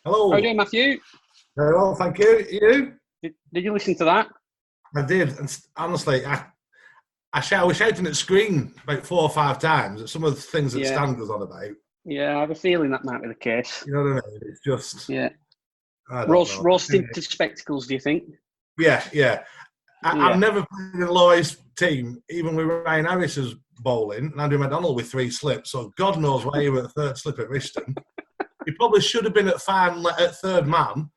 Hello. How are you doing, Matthew? Very well, thank you. You? Did you listen to that? I did, and honestly, I was shouting at the screen about 4 or 5 times at some of the things that Stan goes on about. Yeah, I have a feeling that might be the case. You know what I mean? It's just... Yeah. I don't know. Rose-tinted spectacles, do you think? Yeah. I've never played in the lowest team, even with Ryan Harris's bowling, and Andrew McDonald with 3 slips, so God knows why you were at third slip at Riston. He probably should have been at third man,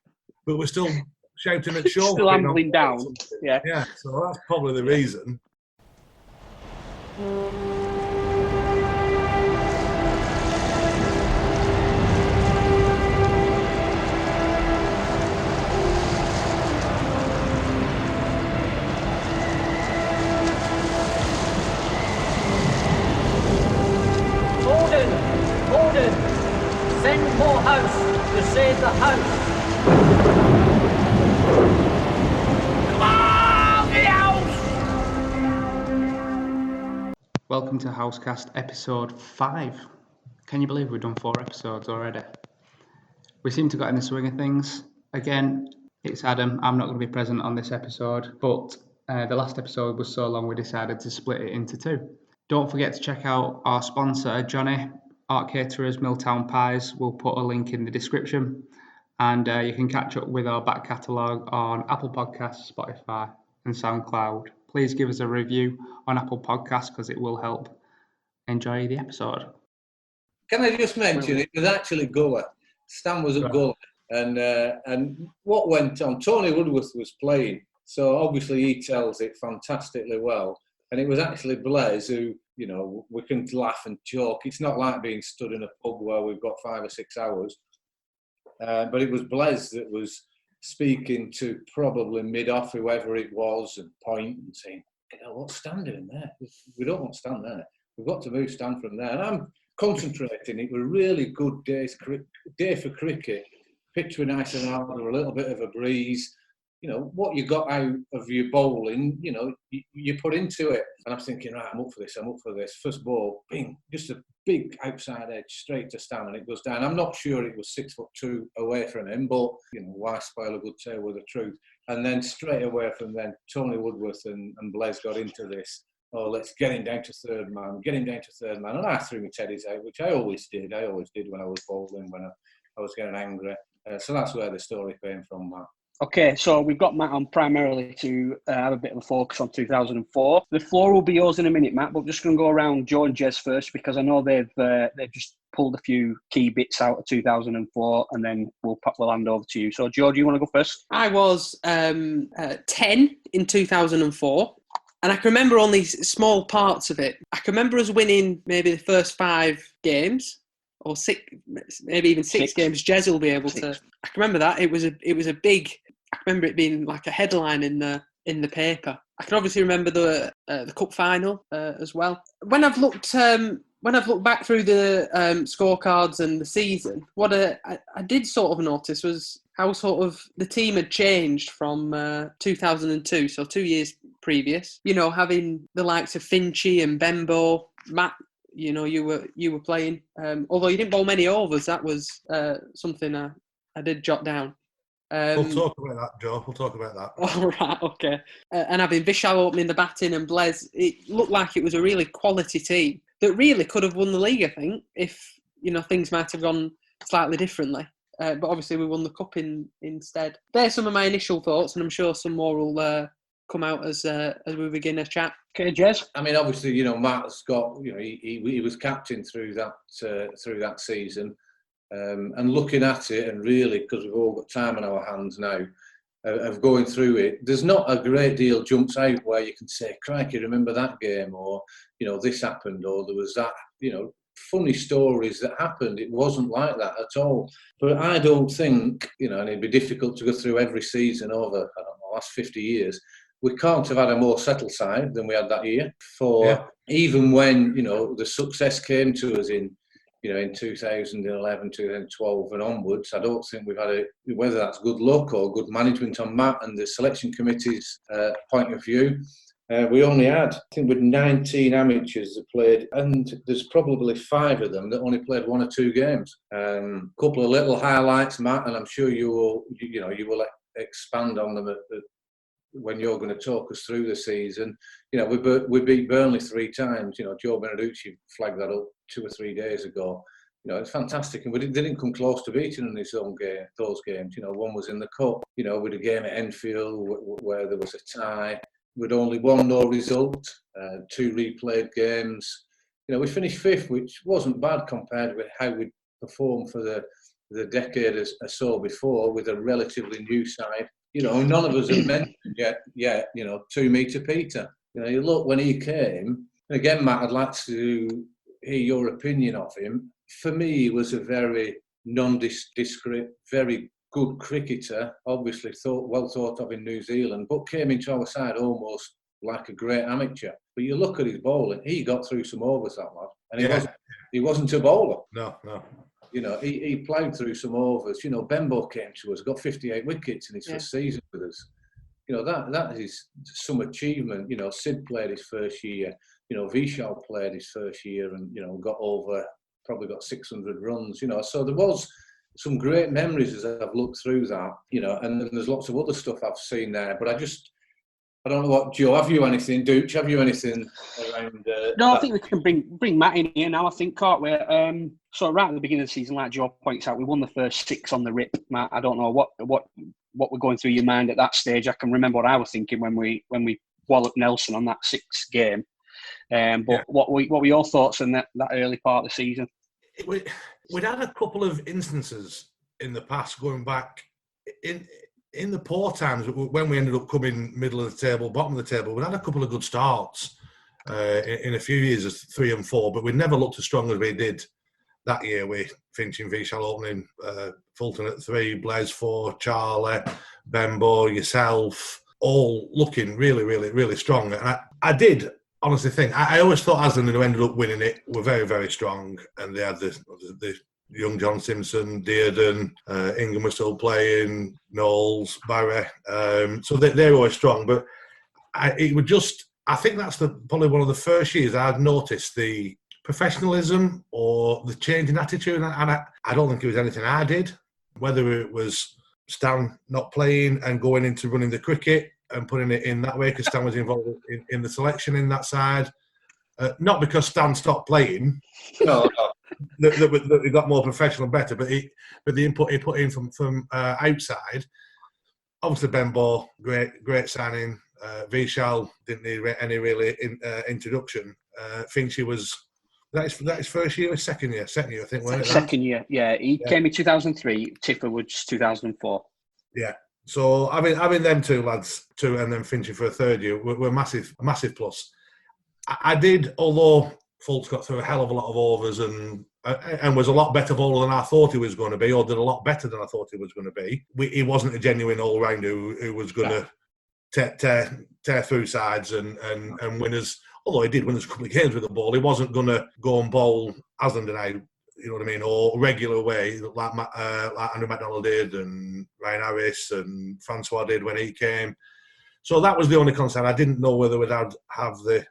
but we're still shouting at Shaw. Still ambling down. Yeah, so that's probably the reason. Gordon, send more house to save the house. Come on, the house! Welcome to Housecast episode 5. Can you believe we've done 4 episodes already? We seem to have got in the swing of things. Again, it's Adam. I'm not going to be present on this episode, but the last episode was so long we decided to split it into 2. Don't forget to check out our sponsor, Johnny, Art Caterers, Milltown Pies. We'll put a link in the description. And you can catch up with our back catalogue on Apple Podcasts, Spotify and SoundCloud. Please give us a review on Apple Podcasts because it will help. Enjoy the episode. Can I just mention, it was actually Gullah. Stan was at Gullah. And what went on, Tony Woodworth was playing. So obviously he tells it fantastically well. And it was actually Blaise who, you know, we can laugh and joke. It's not like being stood in a pub where we've got 5 or 6 hours. But it was Blaise that was speaking to probably mid-off, whoever it was, and pointing and saying, what's Stan doing there? We don't want Stan there. We've got to move Stan from there. And I'm concentrating. It was a really good day for cricket. Pitch was nice and hard. There was a little bit of a breeze. You know, what you got out of your bowling, you know, you put into it. And I'm thinking, right, I'm up for this. First ball, bing, just a big outside edge, straight to Stan, and it goes down. I'm not sure it was 6'2" away from him, but, you know, why spoil a good tale with the truth? And then straight away from then, Tony Woodworth and Blaise got into this. Oh, let's get him down to third man. And I threw my teddies out, which I always did when I was bowling, when I was getting angry. So that's where the story came from, Matt. Okay, so we've got Matt on primarily to have a bit of a focus on 2004. The floor will be yours in a minute, Matt, but we're just going to go around Joe and Jez first because I know they've just pulled a few key bits out of 2004, and then we'll hand over to you. So, Joe, do you want to go first? I was 10 in 2004, and I can remember only small parts of it. I can remember us winning maybe the first 5 games. Or 6, maybe even 6 games. Jez will be able to. I can remember that it was a big. I remember it being like a headline in the paper. I can obviously remember the cup final as well. When I've looked back through the scorecards and the season, what I did sort of notice was how sort of the team had changed from 2002, so 2 years previous. You know, having the likes of Finchy and Benbow, Matt. You know, you were playing. Although you didn't bowl many overs, that was something I did jot down. We'll talk about that, Joe. We'll talk about that. All right, okay. And having Vishal opening the batting and Blaise, it looked like it was a really quality team that really could have won the league, I think, if, you know, things might have gone slightly differently. But obviously we won the cup instead. There's some of my initial thoughts, and I'm sure some more will come out as we begin a chat. Okay, Jez. I mean, obviously, you know, Matt's got, you know, he was captain through that season, and looking at it, and really, because we've all got time on our hands now, of going through it, there's not a great deal jumps out where you can say, crikey, remember that game, or, you know, this happened, or there was that, you know, funny stories that happened. It wasn't like that at all. But I don't think, you know, and it'd be difficult to go through every season over, I don't know, the last 50 years. We can't have had a more settled side than we had that year. Even when, you know, the success came to us in 2011, 2012 and onwards, I don't think we've had whether that's good luck or good management on Matt and the selection committee's point of view, We only had, I think, with 19 amateurs that played, and there's probably 5 of them that only played 1 or 2 games. A couple of little highlights, Matt, and I'm sure you will expand on them when you're going to talk us through the season. We beat Burnley 3 times. Joe Beneducci flagged that up 2 or 3 days ago. It's fantastic, and we didn't come close to beating in those games. One was in the cup. With a game at Enfield where there was a tie. With only 1 no result, 2 replayed games. We finished 5th, which wasn't bad compared with how we performed for the decade or so before, with a relatively new side. None of us have mentioned yet, 2 Metre Peter. You look when he came, and again, Matt, I'd like to hear your opinion of him. For me, he was a very nondescript, very good cricketer, obviously well thought of in New Zealand, but came into our side almost like a great amateur. But you look at his bowling, he got through some overs, that lad, and he wasn't a bowler. No. He ploughed through some overs. Benbow came to us, got 58 wickets in his first season with us. That is some achievement. Sid played his first year. Vishal played his first year and probably got 600 runs. So there was some great memories as I've looked through that, and there's lots of other stuff I've seen there. But I don't know what, Joe, have you anything? Dooch, have you anything around? No, I think we can bring Matt in here now, I think, can't we? So right at the beginning of the season, like Joe points out, we won the first 6 on the rip. Matt, I don't know what were going through your mind at that stage. I can remember what I was thinking when we walloped Nelson on that 6th game. What were your thoughts on that early part of the season? We'd had a couple of instances in the past going back in the poor times when we ended up coming middle of the table, bottom of the table. We had a couple of good starts in a few years as 3 and 4, but we never looked as strong as we did that year with Finch and Vishal opening, Fulton at 3, Blaise 4, Charlie, Benbow, yourself, all looking really, really, really strong. And I did honestly think, I always thought Aslan, who ended up winning it, were very, very strong, and they had the young John Simpson, Dearden, Ingham was still playing, Knowles, Barry. So they're always strong. But I think that's probably one of the first years I'd noticed the professionalism or the change in attitude. And I don't think it was anything I did, whether it was Stan not playing and going into running the cricket and putting it in that way, because Stan was involved in the selection in that side. Not because Stan stopped playing. No. That he got more professional and better, but the input he put in from outside. Obviously, Benbow, great signing. Vishal didn't need any really introduction. Finchy was that his first year or second year, I think. Wasn't it? Second year, yeah. He came in 2003. Tiffer was 2004. Yeah. So having them 2 lads, 2 and then Finchy for a 3rd year, were a massive plus. I did, although Fultz got through a hell of a lot of overs and was a lot better bowler than I thought he was going to be, or did a lot better than I thought he was going to be. He wasn't a genuine all-rounder who was going to tear through sides and win us. Although he did win us a couple of games with the ball, he wasn't going to go and bowl Aslan and I, you know what I mean, or regular way like Andrew McDonald did and Ryan Harris and Francois did when he came. So that was the only concern. I didn't know whether we'd have the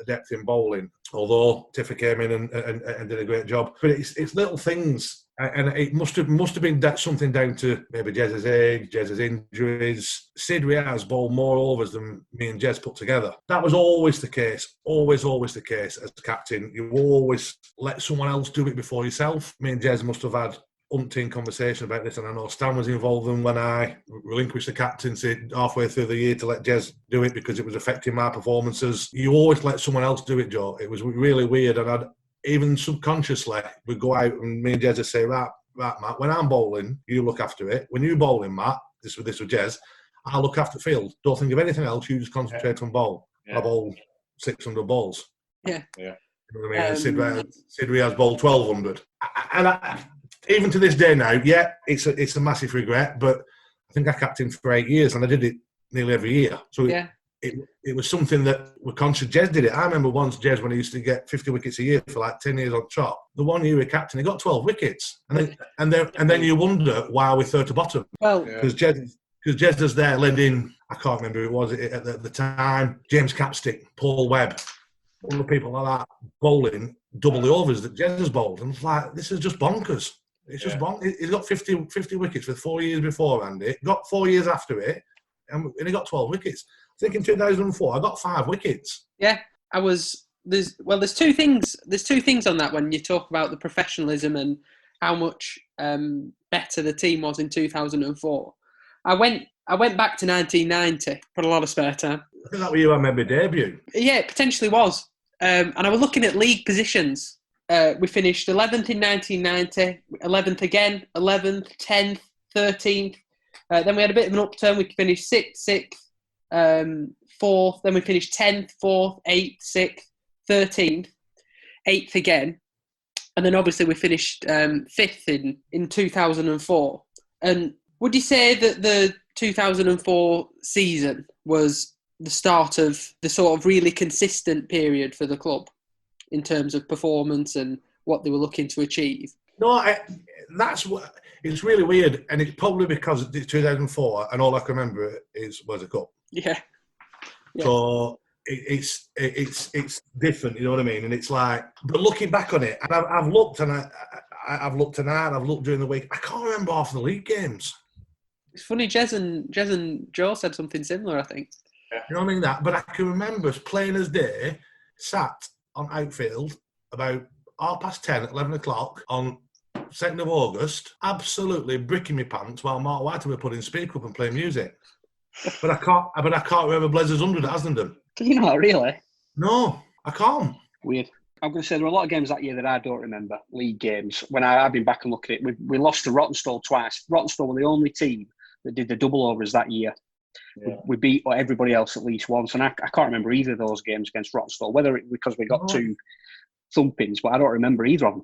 depth in bowling, although Tiffer came in and did a great job. But it's little things, and it must have been something down to maybe Jez's age, Jez's injuries. Sid Riaz bowled more overs than me and Jez put together. That was always the case, always the case as captain. You always let someone else do it before yourself. Me and Jez must have had umpteen conversation about this, and I know Stan was involved in when I relinquished the captaincy halfway through the year to let Jez do it because it was affecting my performances. You always let someone else do it, Joe. It was really weird, and even subconsciously we'd go out and me and Jez would say, right, Matt, when I'm bowling, you look after it. When you're bowling, Matt, this with Jez, I'll look after field. Don't think of anything else. You just concentrate on bowl. I bowl 600 balls. Yeah. You know what I mean? Sid Riaz bowled 1,200, and even to this day now, it's a massive regret, but I think I captained for 8 years and I did it nearly every year. So it was something that we're conscious. Jez did it. I remember once Jez, when he used to get 50 wickets a year for like 10 years on trot, the one year he captain, he got 12 wickets. And then you wonder why we're third to bottom. Well, because Jez because Jez was there lending, I can't remember who it was at the time, James Capstick, Paul Webb, all the people like that, bowling double the overs that Jez has bowled. And it's like, this is just bonkers. It's just bonkers. He's got 50 wickets with 4 years before Andy, got 4 years after it, and he got 12 wickets. I think in 2004, I got 5 wickets. Yeah, there's two things on that when you talk about the professionalism and how much better the team was in 2004. I went back to 1990, put a lot of spare time. I think that was your maybe debut. Yeah, it potentially was. And I was looking at league positions. We finished 11th in 1990, 11th again, 11th, 10th, 13th. Then we had a bit of an upturn. We finished 6th, 4th. Then we finished 10th, 4th, 8th, 6th, 13th, 8th again. And then obviously we finished 5th in 2004. And would you say that the 2004 season was the start of the sort of really consistent period for the club in terms of performance and what they were looking to achieve? No, that's what. It's really weird, and it's probably because it's 2004, and all I can remember was a cup. Yeah. So it's different, you know what I mean? And it's like, but looking back on it, and I've looked, and I've looked tonight, I've looked during the week. I can't remember half the league games. It's funny, Jez and Joe said something similar, I think. You know what I mean? But I can remember us plain as day, sat on outfield about 10:30 at 11 o'clock on 2nd of August, absolutely bricking my pants while Mark White were putting speaker up and playing music. But I can't remember Blazers 100 at Asdendon. Can you not really? No, I can't. Weird. I'm going to say there were a lot of games that year that I don't remember, league games. When I've been back and looked at it, we lost to Rottenstall twice. Rottenstall were the only team that did the double overs that year. Yeah. We beat everybody else at least once, and I can't remember either of those games against Rottenstall, whether it because we got 2 thumpings, but I don't remember either of them.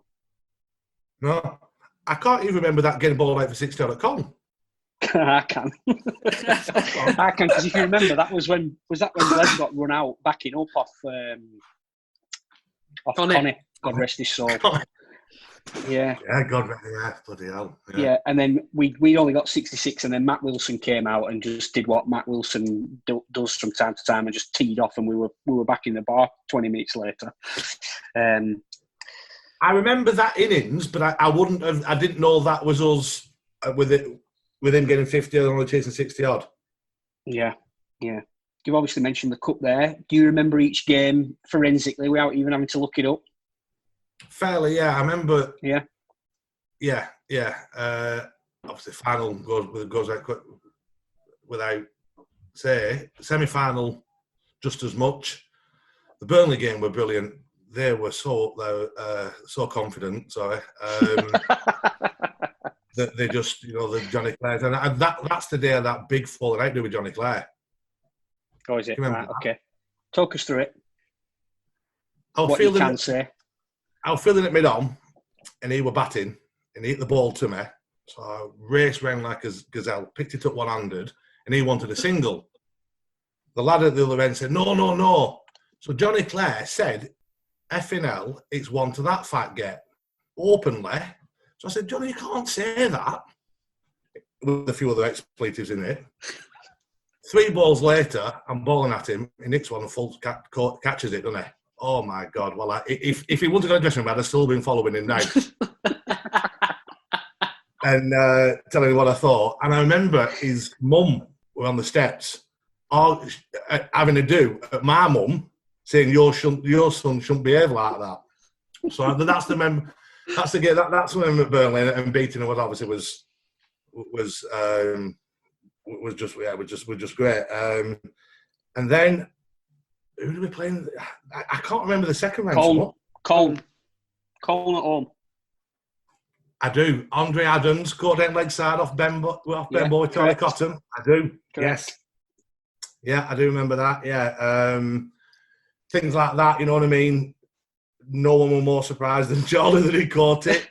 No, I can't even remember that getting ball out for 60 at Cong. I can. I can, because if you remember, that was when Les got run out backing up off Connie. God rest his soul. Yeah. Yeah, God rest his soul. Bloody hell. Yeah, and then we only got 66, and then Matt Wilson came out and just did what Matt Wilson does from time to time and just teed off, and we were back in the bar 20 minutes later. I remember that innings, but I didn't know that was us with him getting 50 and only chasing 60 odd. Yeah. You've obviously mentioned the cup there. Do you remember each game forensically without even having to look it up? Fairly, yeah. I remember. Yeah. Obviously, final goes out quick without say. Semi-final, just as much. The Burnley game were brilliant. They were so confident. Sorry. That they just, the Johnny Clare, and that's the day of that big falling out with Johnny Clare. Oh, is it? Right, okay. Talk us through it. I was feeling at mid-on, and he were batting, and he hit the ball to me. So I raced round like a gazelle, picked it up one-handed, and he wanted a single. The lad at the other end said, no. So Johnny Clare said, effing hell, it's one to that fat get, openly. So I said, Johnny, you can't say that. With a few other expletives in it. 3 balls later, I'm bowling at him. He nicks one and full catches it, doesn't he? Oh, my God. Well, if he wouldn't have got a dressing room, I'd have still been following him now. And telling him what I thought. And I remember his mum were on the steps having a do at my mum, saying, your son shouldn't behave like that. So that's the memory. That's the game. That's when at Burnley and beating him was just great. And then who did we play? I can't remember the second round. Colne at home. I do. Andre Adams, caught down leg side off Benbow with Tony Cotton. I do. Correct. Yes. Yeah, I do remember that. Yeah. Things like that, you know what I mean? No one was more surprised than Charlie that he caught it.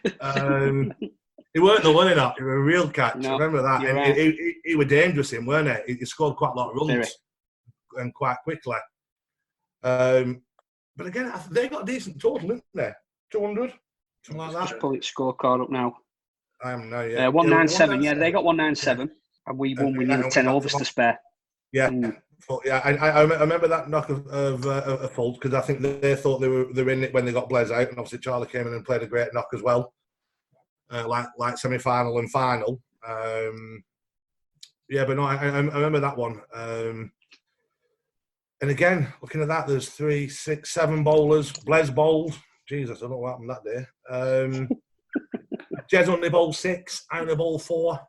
He weren't the one in that. He was a real catch. No, I remember that. And right. he was dangerous in, weren't he? He scored quite a lot of runs and quite quickly. But again, they got a decent total, didn't they? 200? Something like that. Just pull its scorecard up now. I am now, yeah. 197, yeah. They got 197. And we won with nearly 10 overs to spare. Yeah. I remember that knock of Fultz because I think they thought they were in it when they got Blaise out, and obviously Charlie came in and played a great knock as well, like semi-final and final. But no, I remember that one. And again, looking at that, there's 3, 6, 7 bowlers. Blaise bowled. Jesus, I don't know what happened that day. Jez only bowled 6. I only bowled 4.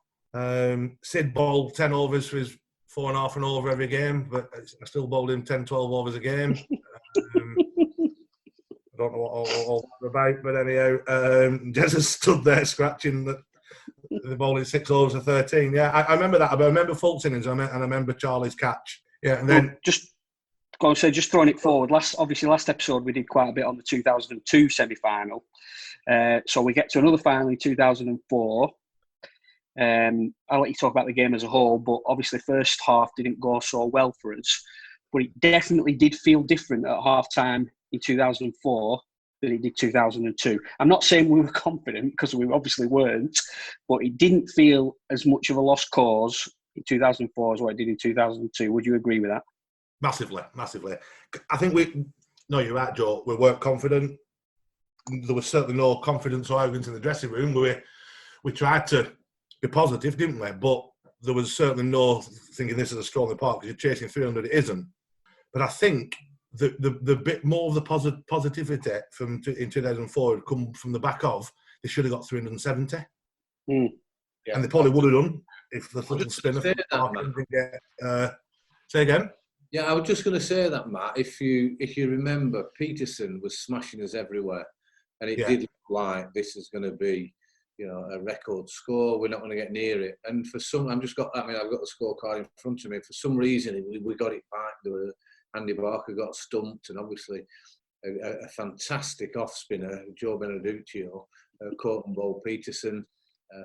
Sid bowled 10 overs for his 4.5 and over every game, but I still bowled him 10, 12 overs a game. I don't know what all that about, but anyhow, Jez has stood there scratching the bowling 6 overs of 13. Yeah, I remember that. I remember Fultz innings and I remember Charlie's catch. Yeah, and then just throwing it forward. Last episode we did quite a bit on the 2002 semi-final. So we get to another final in 2004. I'll let you talk about the game as a whole, but obviously first half didn't go so well for us. But it definitely did feel different at half-time in 2004 than it did 2002. I'm not saying we were confident, because we obviously weren't, but it didn't feel as much of a lost cause in 2004 as what it did in 2002. Would you agree with that? Massively. I think you're right, Joe. We weren't confident. There was certainly no confidence or arrogance in the dressing room. We tried to be positive, didn't we? But there was certainly no thinking this is a straw in the park because you're chasing 300. It isn't. But I think the bit more of the positivity in 2004 had come from the back of they should have got 370. Yeah. And they probably would have done if the little spinner didn't get. Say again? Yeah, I was just going to say that, Matt. If you remember, Peterson was smashing us everywhere, and it did look like this is going to be, a record score. We're not going to get near it. And for some, I've got the scorecard in front of me. For some reason, we got it back. Andy Barker got stumped, and obviously a fantastic off spinner, Joe Beneduccio, caught and bowled Peterson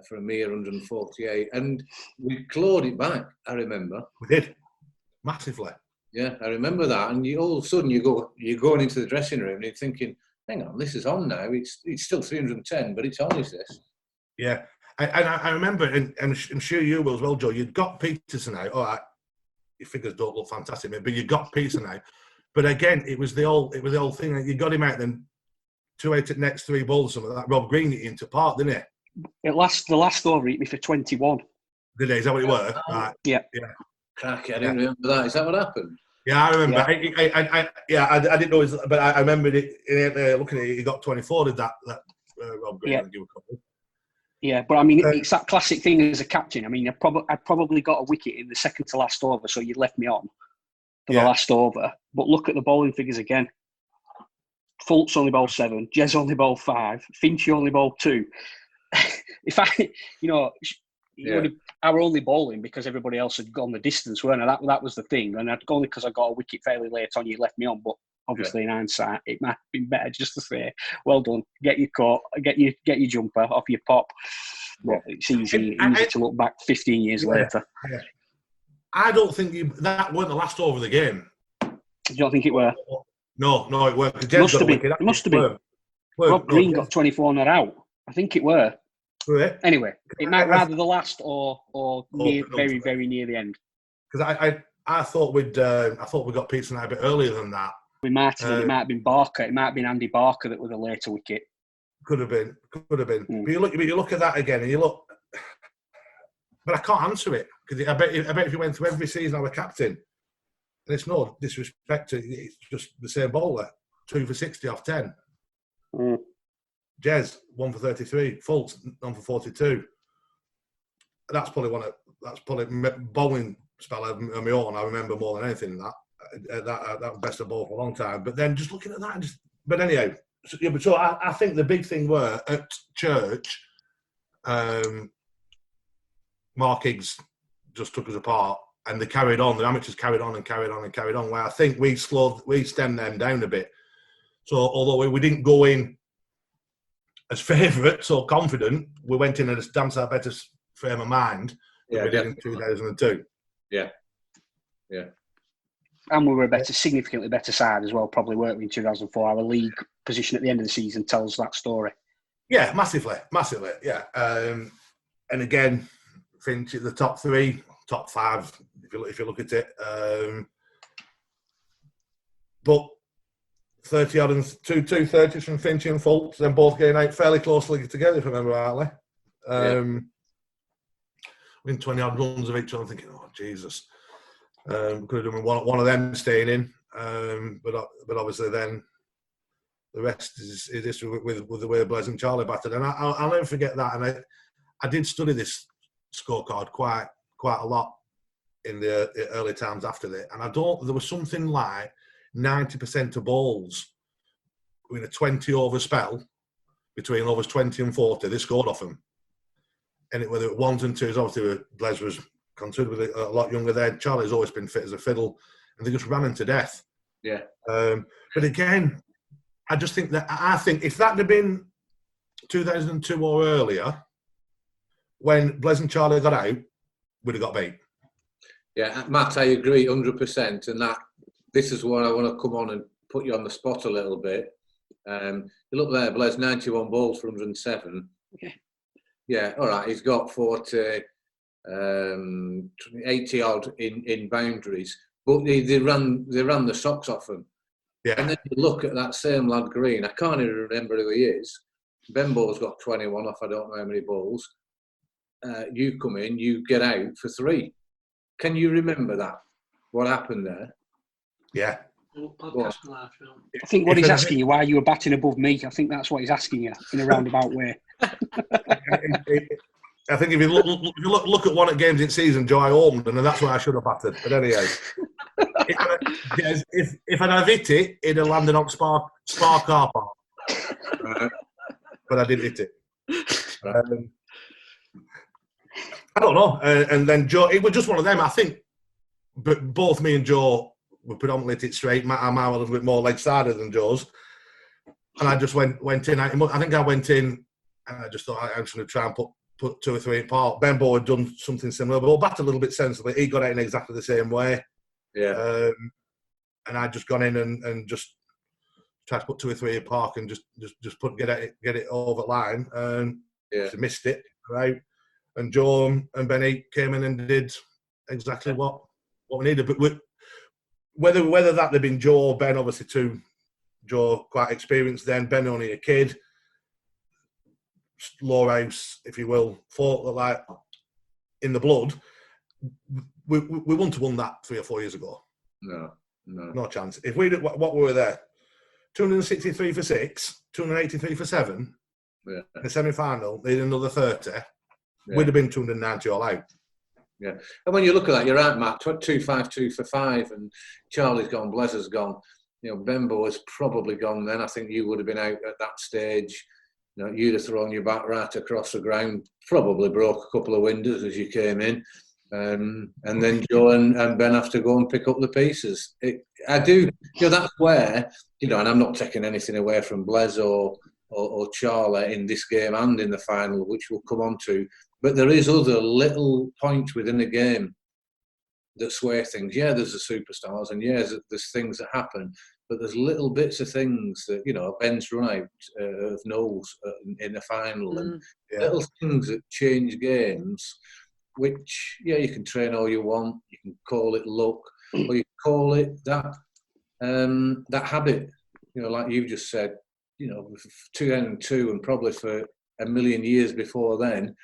for a mere 148, and we clawed it back. I remember we did massively. Yeah, I remember that. And all of a sudden you're going into the dressing room and you're thinking, hang on, this is on now. It's still 310, but it's on, is this? Yeah. I remember, and I'm sure you will as well, Joe, you'd got Peterson out. All right, your figures don't look fantastic, but you got Peterson out. But again, it was the old thing that you got him out, then 2 out at next 3 balls, something like that. Rob Green hit into park, didn't he? The last over hit me for 21. Did he? Is that what it were? Right. Yeah. Cracky, I didn't remember that. Is that what happened? Yeah, I remember. Yeah. I didn't know, but I remember it. Looking at it, he got 24. Did that Rob Green? Give a couple. Yeah, but I mean, it's that classic thing as a captain. I mean, I probably got a wicket in the second to last over, so you left me on for the last over. But look at the bowling figures again. Fultz only bowled 7, Jez only bowled 5, Finchie only bowled 2. If I were only bowling because everybody else had gone the distance, weren't I? That was the thing. And only because I got a wicket fairly late on, you left me on. But obviously, in hindsight, it might have been better just to say, well done, get your coat, get your jumper off your pop. But it's easy to look back 15 years later. Yeah. I don't think that weren't the last over of the game. You don't think it were? No, it weren't. It must have been. Rob Green got 24 not out. I think it were. Anyway, it might rather the last or very, very near the end. Because I thought we got Peterson out a bit earlier than that. We might have. It might have been Barker. It might have been Andy Barker that was a later wicket. Could have been. But you look at that again, and you look. But I can't answer it because I bet if you went through every season I was captain, and it's no disrespect to it's just the same bowler, 2 for 60 off 10. Jez 1 for 33, Fultz 1 for 42. That's probably bowling spell of my own. I remember more than anything that was best of ball for a long time. But then just looking at that, but anyhow, so I think the big thing were at Church. Mark Higgs just took us apart, and they carried on. The amateurs carried on. Where I think we stemmed them down a bit. So although we didn't go in as favourites or confident, we went in at a damn sight better frame of mind than we did in 2002. Yeah. And we were a significantly better side as well, probably, weren't we, in 2004? Our league position at the end of the season tells that story. Yeah, massively, yeah. And again, Finch at the top 3, top 5, if you look at it. But 30 odd and two 30s from Finch and Fultz, then both getting out fairly closely together, if I remember rightly. Win 20 odd runs of each other. I'm thinking, oh Jesus, could have done with one of them staying in, but obviously then the rest is history with the way Blaise and Charlie battered. And I'll never forget that. And I did study this scorecard quite a lot in the early times after that. And there was something like 90% of balls in a 20 over spell between overs 20 and 40, they scored off them. And whether it ones and twos, obviously Blaise was considerably a lot younger then. Charlie's always been fit as a fiddle, and they just ran him to death. Yeah. But again, I think if that had been 2002 or earlier, when Blaise and Charlie got out, we'd have got beat. Yeah, Matt, I agree 100%. And this is where I want to come on and put you on the spot a little bit. You look there, Blaise 91 balls for 107. Okay. Yeah, all right. He's got 40, 80 odd in boundaries, but they ran the socks off him. Yeah. And then you look at that same lad Green. I can't even remember who he is. Benbow's got 21 off. I don't know how many balls. You come in, you get out for 3. Can you remember that? What happened there? Yeah. I think what he's asking you, why you were batting above me. I think that's what he's asking you in a roundabout way. I think if you look at one of the games in season, Joe, I opened, and that's where I should have batted. But anyhow, if I'd have hit it, it'd have landed on Spar car park. But I didn't hit it. I don't know. And then Joe, it was just one of them. I think, but both me and Joe were predominantly hit it straight. I'm a little bit more leg-sided than Joe's. And I just went in. I think I went in, and I just thought I was going to try and put 2 or 3 in park. Benbow had done something similar, but batted a little bit sensibly. He got out in exactly the same way. Yeah. And I'd just gone in and just tried to put 2 or 3 in park and just get it over the line. And missed it, right? And Joe and Benny came in and did exactly what we needed. But whether that had been Joe or Ben, obviously too, Joe quite experienced then, Ben only a kid, Lowerhouse, if you will, fought like in the blood. We wouldn't have won that 3 or 4 years ago. No chance. If we did what we were there, 263 for 6, 283 for 7, in the semi-final, they did another 30. We'd have been 290 all out. Yeah, and when you look at that, you're right, Matt. 252 for 5, and Charlie's gone, Blaise has gone. You know, Benbow has probably gone. Then I think you would have been out at that stage. You know, you'd have thrown your bat right across the ground. Probably broke a couple of windows as you came in, and then Joe and Ben have to go and pick up the pieces. I do. You know, that's where, you know, and I'm not taking anything away from Blaise or Charlie in this game and in the final, which we'll come on to. But there is other little points within the game that sway things. Yeah, there's the superstars, and yeah, there's things that happen, but there's little bits of things that, you know, Ben's run out of Knowles in the final, and little things that change games, which, yeah, you can train all you want, you can call it luck, or you can call it that habit, you know, like you just said, you know, 2002 and probably for a million years before then,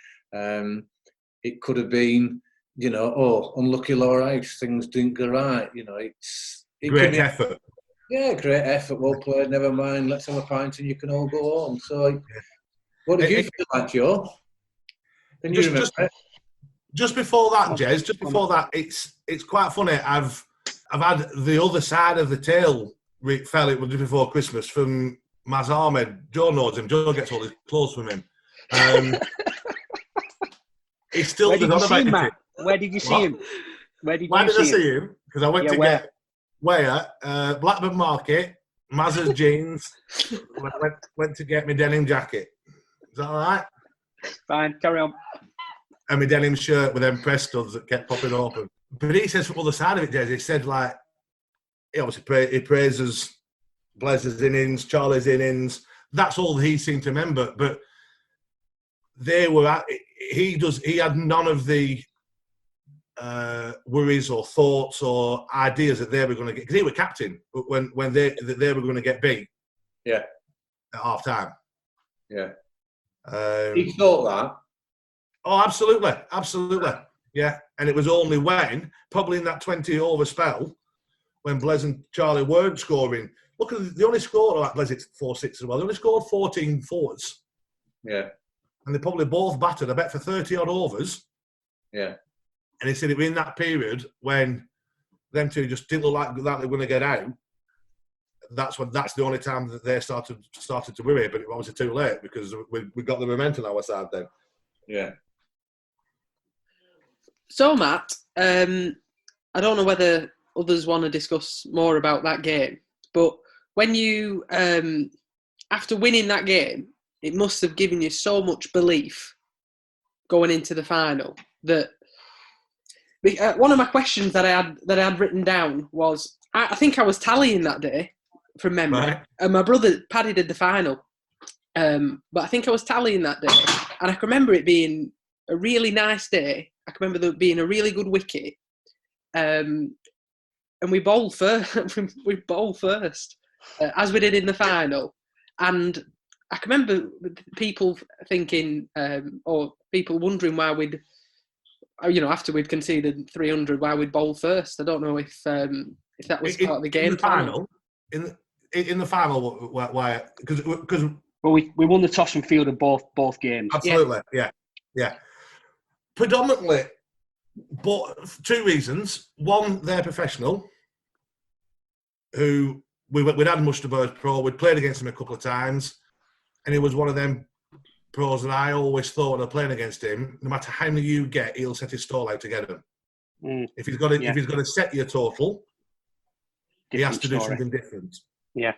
it could have been, you know, unlucky Lowerhouse, things didn't go right. You know, great effort. Yeah, great effort, well played, never mind, let's have a pint and you can all go home. So, what did you feel like, Joe? Can you remember? Just before that, Jez, it's quite funny. I've had the other side of the tale, fell it just before Christmas, from Maz Ahmed. Joe knows him. Joe gets all his clothes from him. He still Where did you see him, Matt? Where did you see him? Why did I see him? Because I went to get Blackburn Market, Maz's jeans, went to get my denim jacket. Is that all right? Fine, carry on. And my denim shirt with them press studs that kept popping open. But he says from the other side of it, Des, he said, like, he obviously he praises Blaise's innings, Charlie's innings. That's all he seemed to remember. But they were. He had none of the worries or thoughts or ideas that they were going to get, because he was captain when they were going to get beat. Yeah. At half time. Yeah. He thought that. Oh, absolutely. Yeah, and it was only when, probably in that 20 over spell, when Blaise and Charlie weren't scoring. Look, they only scored, Blaise, it's 4-6 as well. They only scored 14 forwards. Yeah. And they probably both battered, I bet, for 30 odd overs. Yeah. And he said it was in that period when them two just didn't look like that they were going to get out. That's the only time that they started to worry, but it was obviously too late because we got the momentum on our side then. Yeah. So, Matt, I don't know whether others want to discuss more about that game, but when you, after winning that game, it must have given you so much belief going into the final that one of my questions that I had written down was, I think I was tallying that day from memory, right. And my brother Paddy did the final, but I think I was tallying that day, and I can remember it being a really nice day. I can remember there being a really good wicket, and we bowled first. As we did in the final, and I can remember people thinking, or people wondering why we'd, after we'd conceded 300, why we'd bowl first. I don't know if that was part of the game plan. In the final, why? Because well, we won the toss and fielded both games. Absolutely, yeah. Predominantly, but two reasons. One, they're professional. Who we'd had Mustafa pro. We'd played against him a couple of times, and he was one of them pros that I always thought of playing against him. No matter how many you get, he'll set his stall out to get them. If he's got to set your total, he has to do something different. Yeah.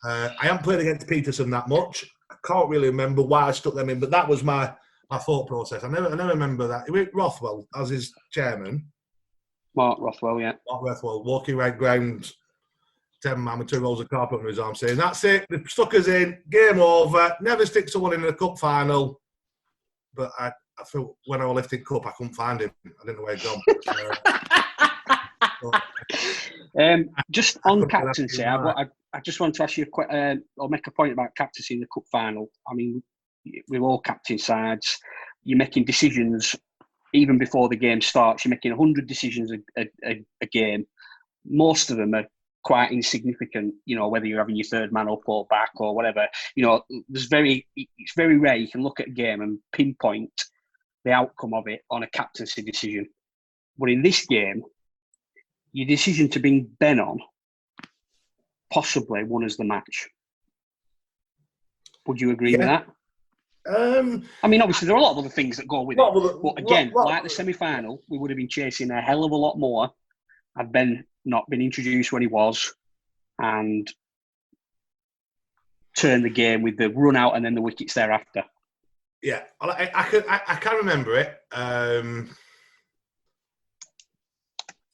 I haven't played against Peterson that much. I can't really remember why I stuck them in, but that was my thought process. I never remember that. It was Rothwell as his chairman. Mark Rothwell, yeah. Mark Rothwell walking right ground, 10 man with 2 rolls of carpet under his arm, saying, "That's it. They've stuck us in. Game over. Never stick someone in a cup final." But I felt when I was lifting cup, I couldn't find him. I didn't know where he'd gone. Just on captaincy, I just want to ask you or make a point about captaincy in the cup final. I mean, we're all captain sides. You're making decisions even before the game starts. You're making 100 decisions a game. Most of them are quite insignificant, whether you're having your third man up or back or whatever. It's very rare you can look at a game and pinpoint the outcome of it on a captaincy decision. But in this game, your decision to bring Ben on possibly won us the match. Would you agree with that? I mean, obviously, there are a lot of other things that go with it. But again, like the semi-final, we would have been chasing a hell of a lot more had Ben not been introduced when he was and turned the game with the run out and then the wickets thereafter. Yeah, I can remember it. I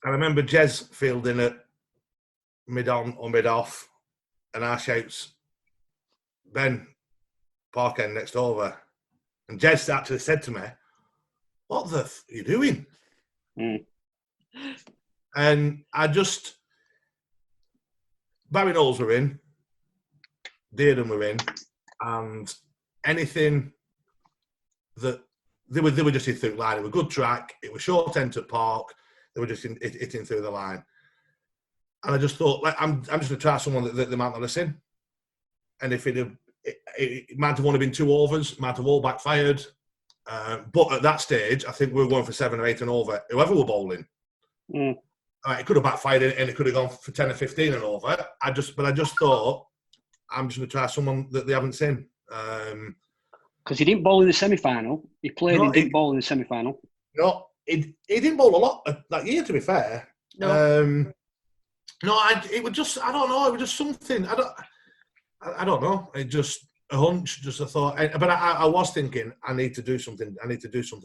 remember Jez fielding it mid-on or mid-off, and our shouts, "Ben, park end next over." And Jez actually said to me, "What the f are you doing?" And I just... Barry Knowles were in, Dearden were in, and anything that... They were just in through the line. It was a good track. It was short end to park. They were just hitting through the line. And I just thought, I'm just going to try someone that they might not have seen. And if it might have only been 2 overs, might have all backfired. But at that stage, I think we were going for 7 or 8 and over, whoever were bowling. It could have backfired and it could have gone for 10 or 15 and over. I just thought, I'm just going to try someone that they haven't seen. Because he didn't bowl in the semi-final. He played and didn't bowl in the semi-final. No, he didn't bowl a lot that year, to be fair. No. It was just, I don't know, it was just something. I don't know. It just a hunch, just a thought. But I was thinking, I need to do something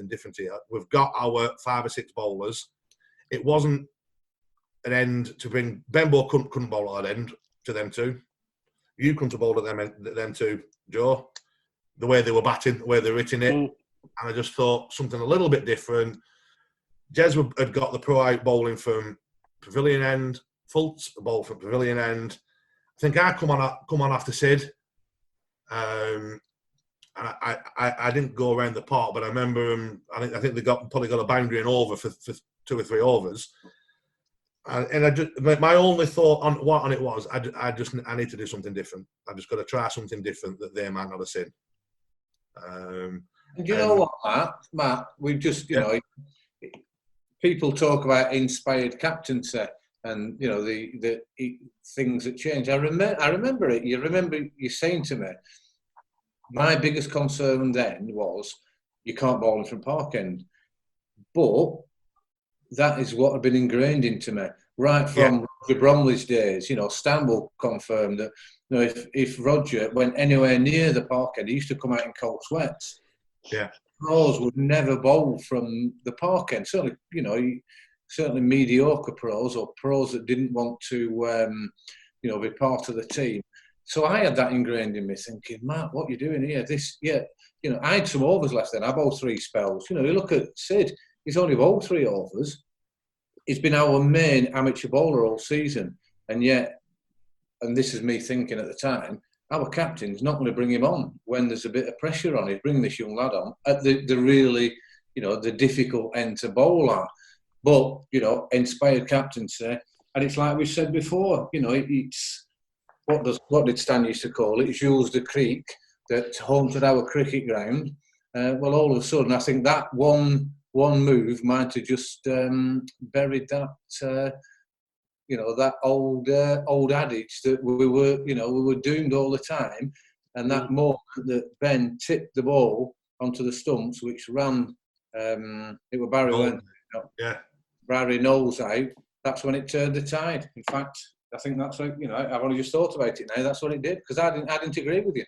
different here. We've got our 5 or 6 bowlers. It wasn't an end to bring... Benbow couldn't bowl at that end to them 2. You couldn't have bowled at them 2, Joe. the way they were batting, the way they were hitting it. And I just thought something a little bit different. Jez had got the pro out bowling from pavilion end, Fultz bowl from pavilion end. I think I come on after Sid. And I didn't go around the park, but I remember I think they probably got a boundary and over for 2 or 3 overs. And my only thought on what it was, I need to do something different. I just got to try something different that they might not have seen. And you know what, Matt? We just, you know, people talk about inspired captaincy and, you know, the things that change. I remember it. You remember you saying to me, my biggest concern then was you can't bowl from park end. But that is what had been ingrained into me right from Roger Bromley's days. You know, Stan will confirm that, you know, if Roger went anywhere near the park end, he used to come out in cold sweats. Yeah. Pros would never bowl from the park end. Certainly, you know, certainly mediocre pros or pros that didn't want to, you know, be part of the team. So I had that ingrained in me, thinking, Matt, what are you doing here? You know, I had some overs left then. I bowled 3 spells. You know, you look at Sid, he's only bowled 3 overs. He's been our main amateur bowler all season. And yet, and this is me thinking at the time, our captain's not going to bring him on when there's a bit of pressure on. He's bringing this young lad on at the really, you know, the difficult end to bowl at. But, you know, inspired captaincy. And it's like we said before, you know, it's... What did Stan used to call it? It's Jules de Creek that haunted our cricket ground. Well, all of a sudden, I think that one move might have just buried that, you know, that old adage that we were doomed all the time. And that moment that Ben tipped the ball onto the stumps, which ran, it was Barry Barry Knowles out. That's when it turned the tide. In fact, I think that's like, you know, I've only just thought about it now. That's what it did, because I didn't agree with you.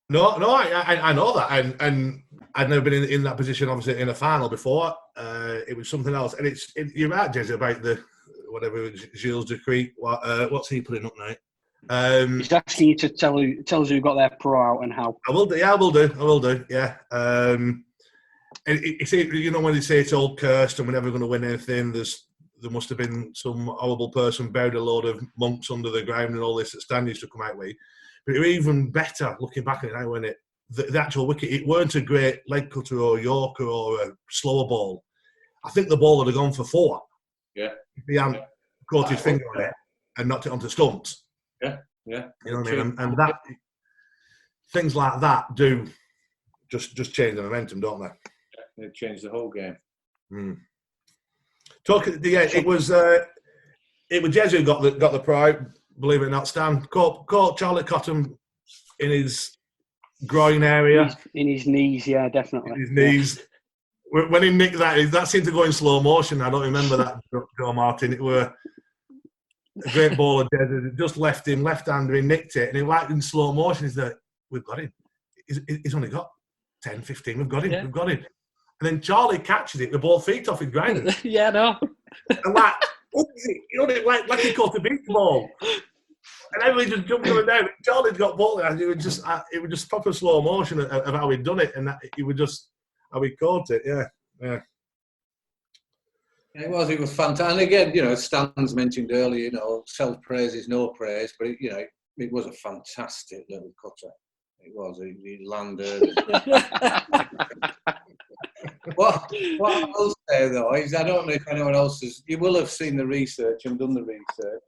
No, I know that, and I'd never been in that position, obviously, in a final before. It was something else, and you're right, Jez, about the whatever Gilles de Creek. What's he putting up now? He's asking you to tell us who got their pro out and how. I will do. Yeah, I will do. Yeah. And you know, when they say it's all cursed and we're never going to win anything, there must have been some horrible person buried a load of monks under the ground and all this that Stan used to come out with. But it was even better looking back at it now when the actual wicket, it weren't a great leg cutter or Yorker or a slower ball. I think the ball would have gone for 4. Yeah. If he hadn't caught his finger on it and knocked it onto stumps. Yeah. You know what I mean? And that things like that do just change the momentum, don't they? It changed the whole game. It was Jez who got the pro, believe it or not. Stan caught Charlie Cotton in his groin area, in his knees, yeah, definitely. In his knees. When he nicked that seemed to go in slow motion. I don't remember that, Joe Martin. It were a great ball of Jez. It just left him left-hander. He nicked it, and he went in slow motion. He's like, "We've got him. He's only got 10, 15. We've got him. Yeah. We've got him." And then Charlie catches it with both feet off his ground. Yeah, no. And like he caught a beach ball. And everybody just jumped up and down. Charlie's got ball. It was just proper slow motion of how he'd done it, and it was just how he caught it. Yeah. It was fantastic. And again, you know, Stan's mentioned earlier, you know, self-praise is no praise, but it was a fantastic little cutter. It was. He landed. What I will say though is, I don't know if anyone else has. You will have seen the research and done the research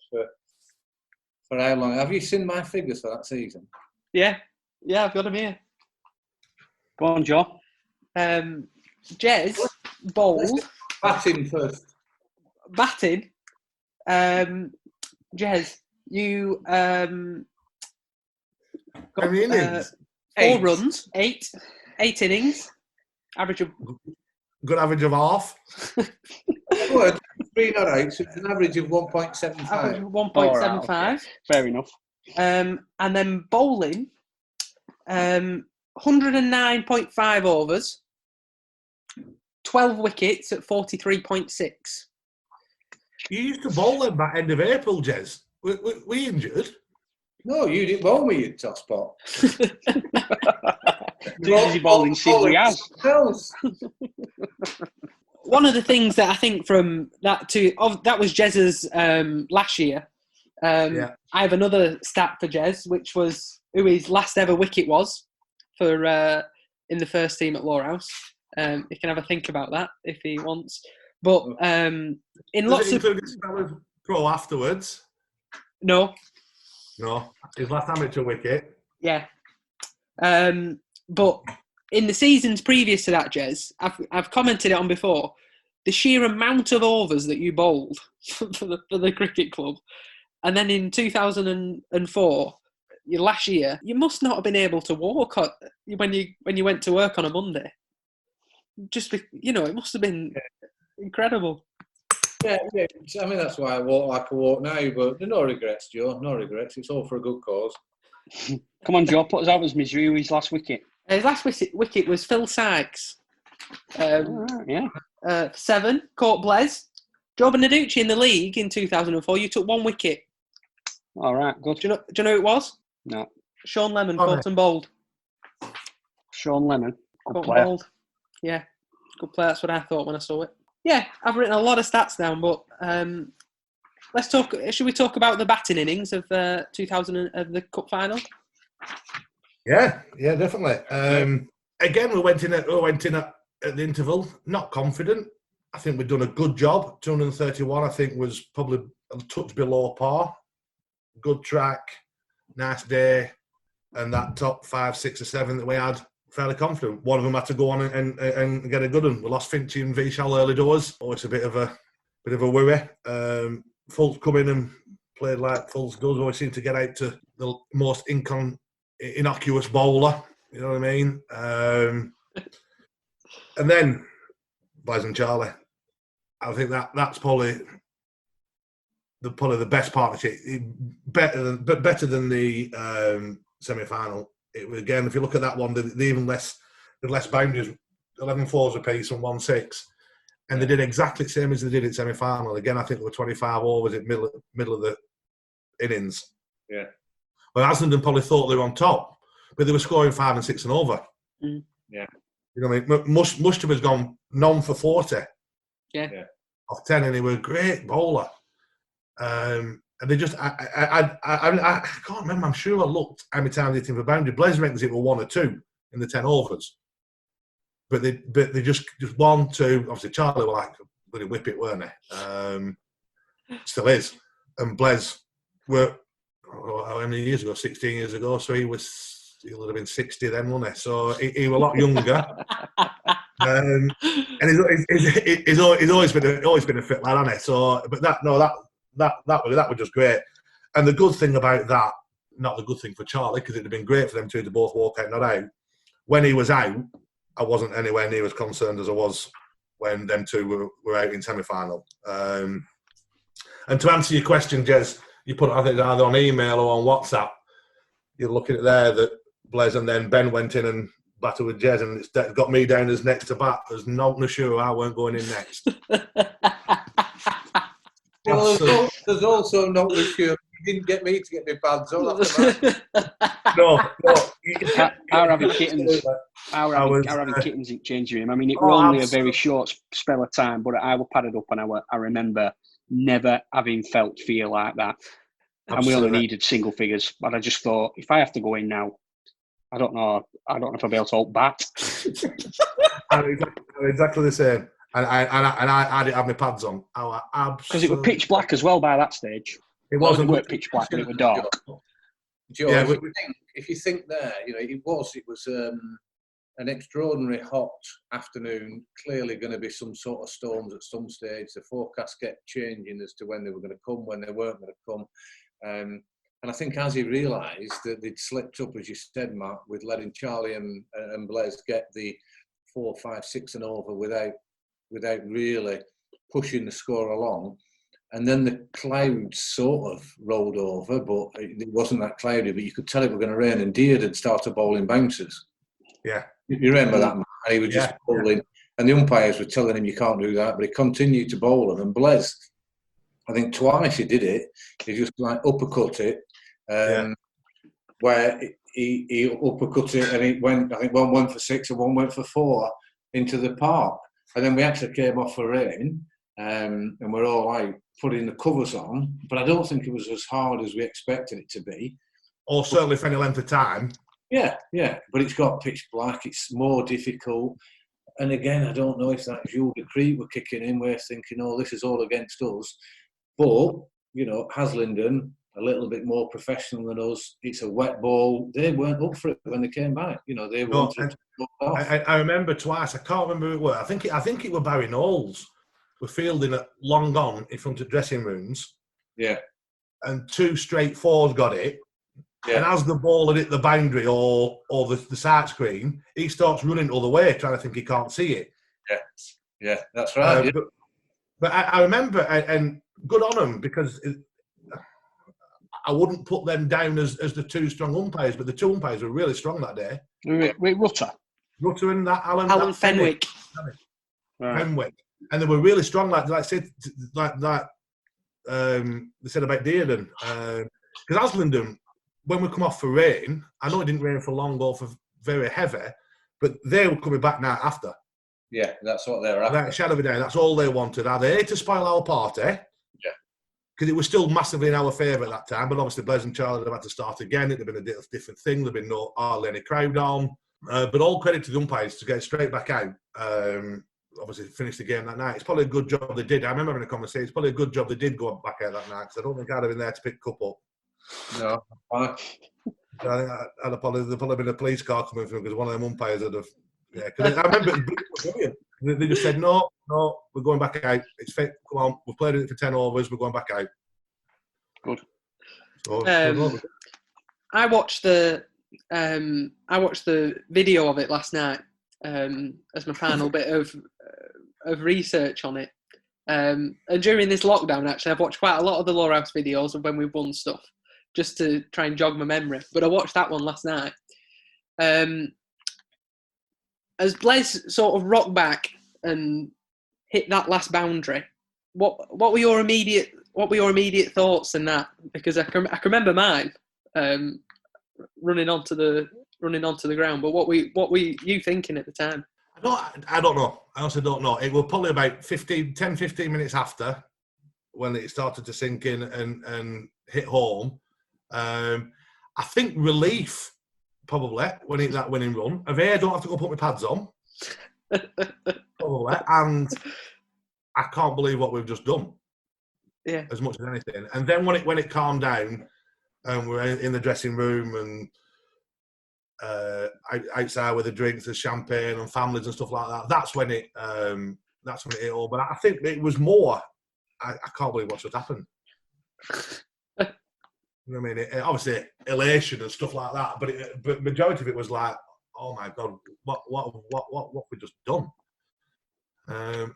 for how long? Have you seen my figures for that season? Yeah, I've got them here. Go on, Joe. Jez bowled. Batting first. Batting. Jez, you got innings? 4 runs, 8 innings. Average of good average of half. Good. 3 not 8, so it's an average of 1.75. Average of 1.75. Right, okay. Fair enough. And then bowling, 109.5 overs, 12 wickets at 43.6. You used to bowl them back end of April, Jez. We injured. No, you didn't bowl me, you tosspot. Does he bowling since he has? One of the things that I think from that that was Jez's last year. I have another stat for Jez, which was who his last ever wicket was for in the first team at Lowerhouse. He can have a think about that if he wants. But in lots of pro afterwards. No, his last amateur wicket. Yeah, but in the seasons previous to that, Jez, I've commented it on before. The sheer amount of overs that you bowled for the cricket club, and then in 2004, your last year, you must not have been able to walk when you went to work on a Monday. It must have been incredible. Yeah. I mean, that's why I walk like I walk now. But no regrets, Joe. No regrets. It's all for a good cause. Come on, Joe. Put us out of his misery. Who his last wicket? His last wicket was Phil Sykes. 7, caught Blaise. Joe Beneducci in the league in 2004. You took 1 wicket. All right, good. Do you know who it was? No. Sean Lemon, caught and bowled. Sean Lemon, good player. Bowled. Yeah, good player. That's what I thought when I saw it. Yeah, I've written a lot of stats down, but let's talk. Should we talk about the batting innings of 2000 of the cup final? Yeah, definitely. Again, we went in at the interval, not confident. I think we'd done a good job. 231, I think, was probably a touch below par. Good track, nice day, and that top 5, 6, or 7 that we had, fairly confident. One of them had to go on and get a good one. We lost Finchy and Vishal early doors. Oh, it's a bit of a worry. Fultz come in and played like Fultz does. Always seem to get out to the most innocuous bowler. You know what I mean? And then Blaise and Charlie. I think that's probably the best partnership. Better than the semi-final. It was, again, if you look at that one, they even less boundaries, 11 fours apiece and 1 6, and they did exactly the same as they did in semi-final. Again, I think there were 25 overs at middle of the innings. Yeah. Well, Haslingden probably thought they were on top, but they were scoring 5 and 6 and over. Mm. Yeah. You know what I mean? Mushtab has gone none for 40. Yeah. Off 10, and he was a great bowler. And they just, I can't remember. I'm sure I looked how many times they hit him for boundary. Blaise reckons it were 1 or 2 in the 10 overs, but they just 1, 2. Obviously, Charlie were like bloody whip it, weren't they? Still is. And Blaise were how many years ago? 16 years ago. So he would have been 60 then, wouldn't he? So he was a lot younger. And he's always been a fit lad, hasn't he? So, but that was just great. And the good thing about that, not the good thing for Charlie, because it'd have been great for them two to both walk out, not out. When he was out, I wasn't anywhere near as concerned as I was when them two were out in semi-final. And to answer your question, Jez, you put it, I think, either on email or on WhatsApp. You're looking at there that Blaise and then Ben went in and battled with Jez, and it's got me down as next to bat. There's not sure I weren't going in next. Well, there's also not sure you didn't get me to get my pads on after that. No. Our having kittens in changing room. I mean, it was only a very short spell of time, but I was padded up, and I remember never having felt fear like that. Absolutely. And we only needed single figures. But I just thought, if I have to go in now, I don't know if I'll be able to hold bat. I'm exactly the same. And I didn't have my pads on. Because it was pitch black as well by that stage. It wasn't pitch black, but it was dark. Joe, yeah, if you think there, it was an extraordinary hot afternoon. Clearly going to be some sort of storms at some stage. The forecast kept changing as to when they were going to come, when they weren't going to come. And I think as he realised that they'd slipped up, as you said, Matt, with letting Charlie and Blaise get the 4, 5, 6 and over without really pushing the score along. And then the clouds sort of rolled over, but it wasn't that cloudy, but you could tell it was going to rain, and Deard had started bowling bouncers. Yeah. You remember that, man? And he was just bowling, and the umpires were telling him you can't do that, but he continued to bowl them. And Blaise, I think twice he did it, he just like uppercut it. And where he uppercut it and it went. I think one went for 6 and one went for 4 into the park, and then we actually came off for rain, and we're all like putting the covers on. But I don't think it was as hard as we expected it to be, or certainly for any length of time. Yeah. But it's got pitch black. It's more difficult. And again, I don't know if that Jules de Crete were kicking in. We're thinking, oh, this is all against us. But, Haslingden, a little bit more professional than us. It's a wet ball. They weren't up for it when they came back. They wanted to go off. I remember twice. I can't remember who it was. I think it was Barry Knowles. We're fielding at long on in front of dressing rooms. Yeah. And 2 straight 4s got it. Yeah. And as the ball had hit the boundary or the sight screen, he starts running all the way, trying to think he can't see it. Yeah, that's right. But I remember, and good on them, because I wouldn't put them down as the 2 strong umpires, but the 2 umpires were really strong that day. Wait, Rutter and that Alan Fenwick. Fenwick. And they were really strong, like they said about Dearden. Because Haslingden, when we come off for rain, I know it didn't rain for long or for very heavy, but they were coming back now after. Yeah, that's what they were after. That shadow of a day, that's all they wanted. Are they to spoil our party? Yeah. Because it was still massively in our favour at that time, but obviously Blaise and Charlie had to start again. It'd have been a different thing. There'd been hardly any crowd on. But all credit to the umpires to get straight back out. Obviously, finish the game that night. It's probably a good job they did. I remember having a conversation. It's probably a good job they did go back out that night, because I don't think I'd have been there to pick Cup up. No, I think there'd probably been a police car coming through, because one of them umpires would have. Yeah, because I remember it was brilliant. They just said, no, we're going back out. It's fit. Come on, we've played it for 10 overs. We're going back out. Good. So, I watched the video of it last night as my final bit of research on it. And during this lockdown, actually, I've watched quite a lot of the Lowerhouse videos of when we've won stuff, just to try and jog my memory. But I watched that one last night. As Blaise sort of rocked back and hit that last boundary, what were your immediate thoughts in that? Because I can remember mine running onto the ground. But what were you thinking at the time? I don't know. I also don't know. It was probably about 15 minutes after when it started to sink in and hit home. I think relief, probably, when it that winning run. I don't have to go put my pads on. Probably. And I can't believe what we've just done. Yeah. As much as anything. And then when it calmed down and we're in the dressing room and outside with the drinks, the champagne and families and stuff like that, that's when it hit all. But I think it was more, I can't believe what's just happened. You know what I mean? Obviously, elation and stuff like that, but majority of it was like, oh my God, what have we just done? And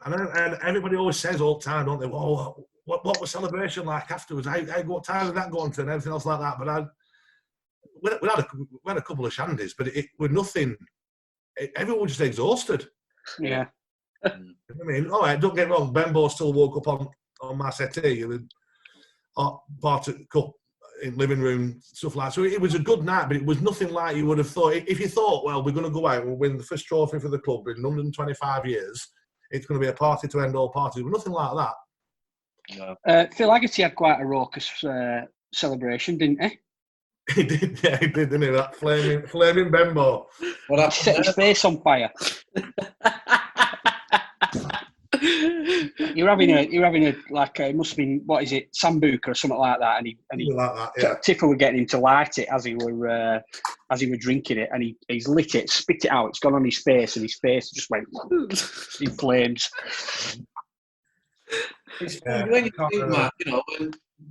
everybody always says all the time, don't they? Well, what was celebration like afterwards? What time did that go on to and everything else like that? But we had a couple of shandies, but it was nothing. Everyone was just exhausted. Yeah. You know what I mean? All right, don't get me wrong. Benbow still woke up on my settee with part of cup in living room, stuff like that. So it was a good night, but it was nothing like you would have thought. If you thought, well, we're going to go out and win the first trophy for the club in 125 years, it's going to be a party to end all parties. But nothing like that. No. Phil Haggerty had quite a raucous celebration, didn't he? He did, yeah, he did, didn't he? That flaming Benbow. He set his face on fire. You're having a like it must have been, what is it, Sambuca or something like that, and he like that, yeah. Tiffer were getting him to light it as he were drinking it, and he's lit it, spit it out. It's gone on his face, and his face just went in flames. It's when you think, Matt,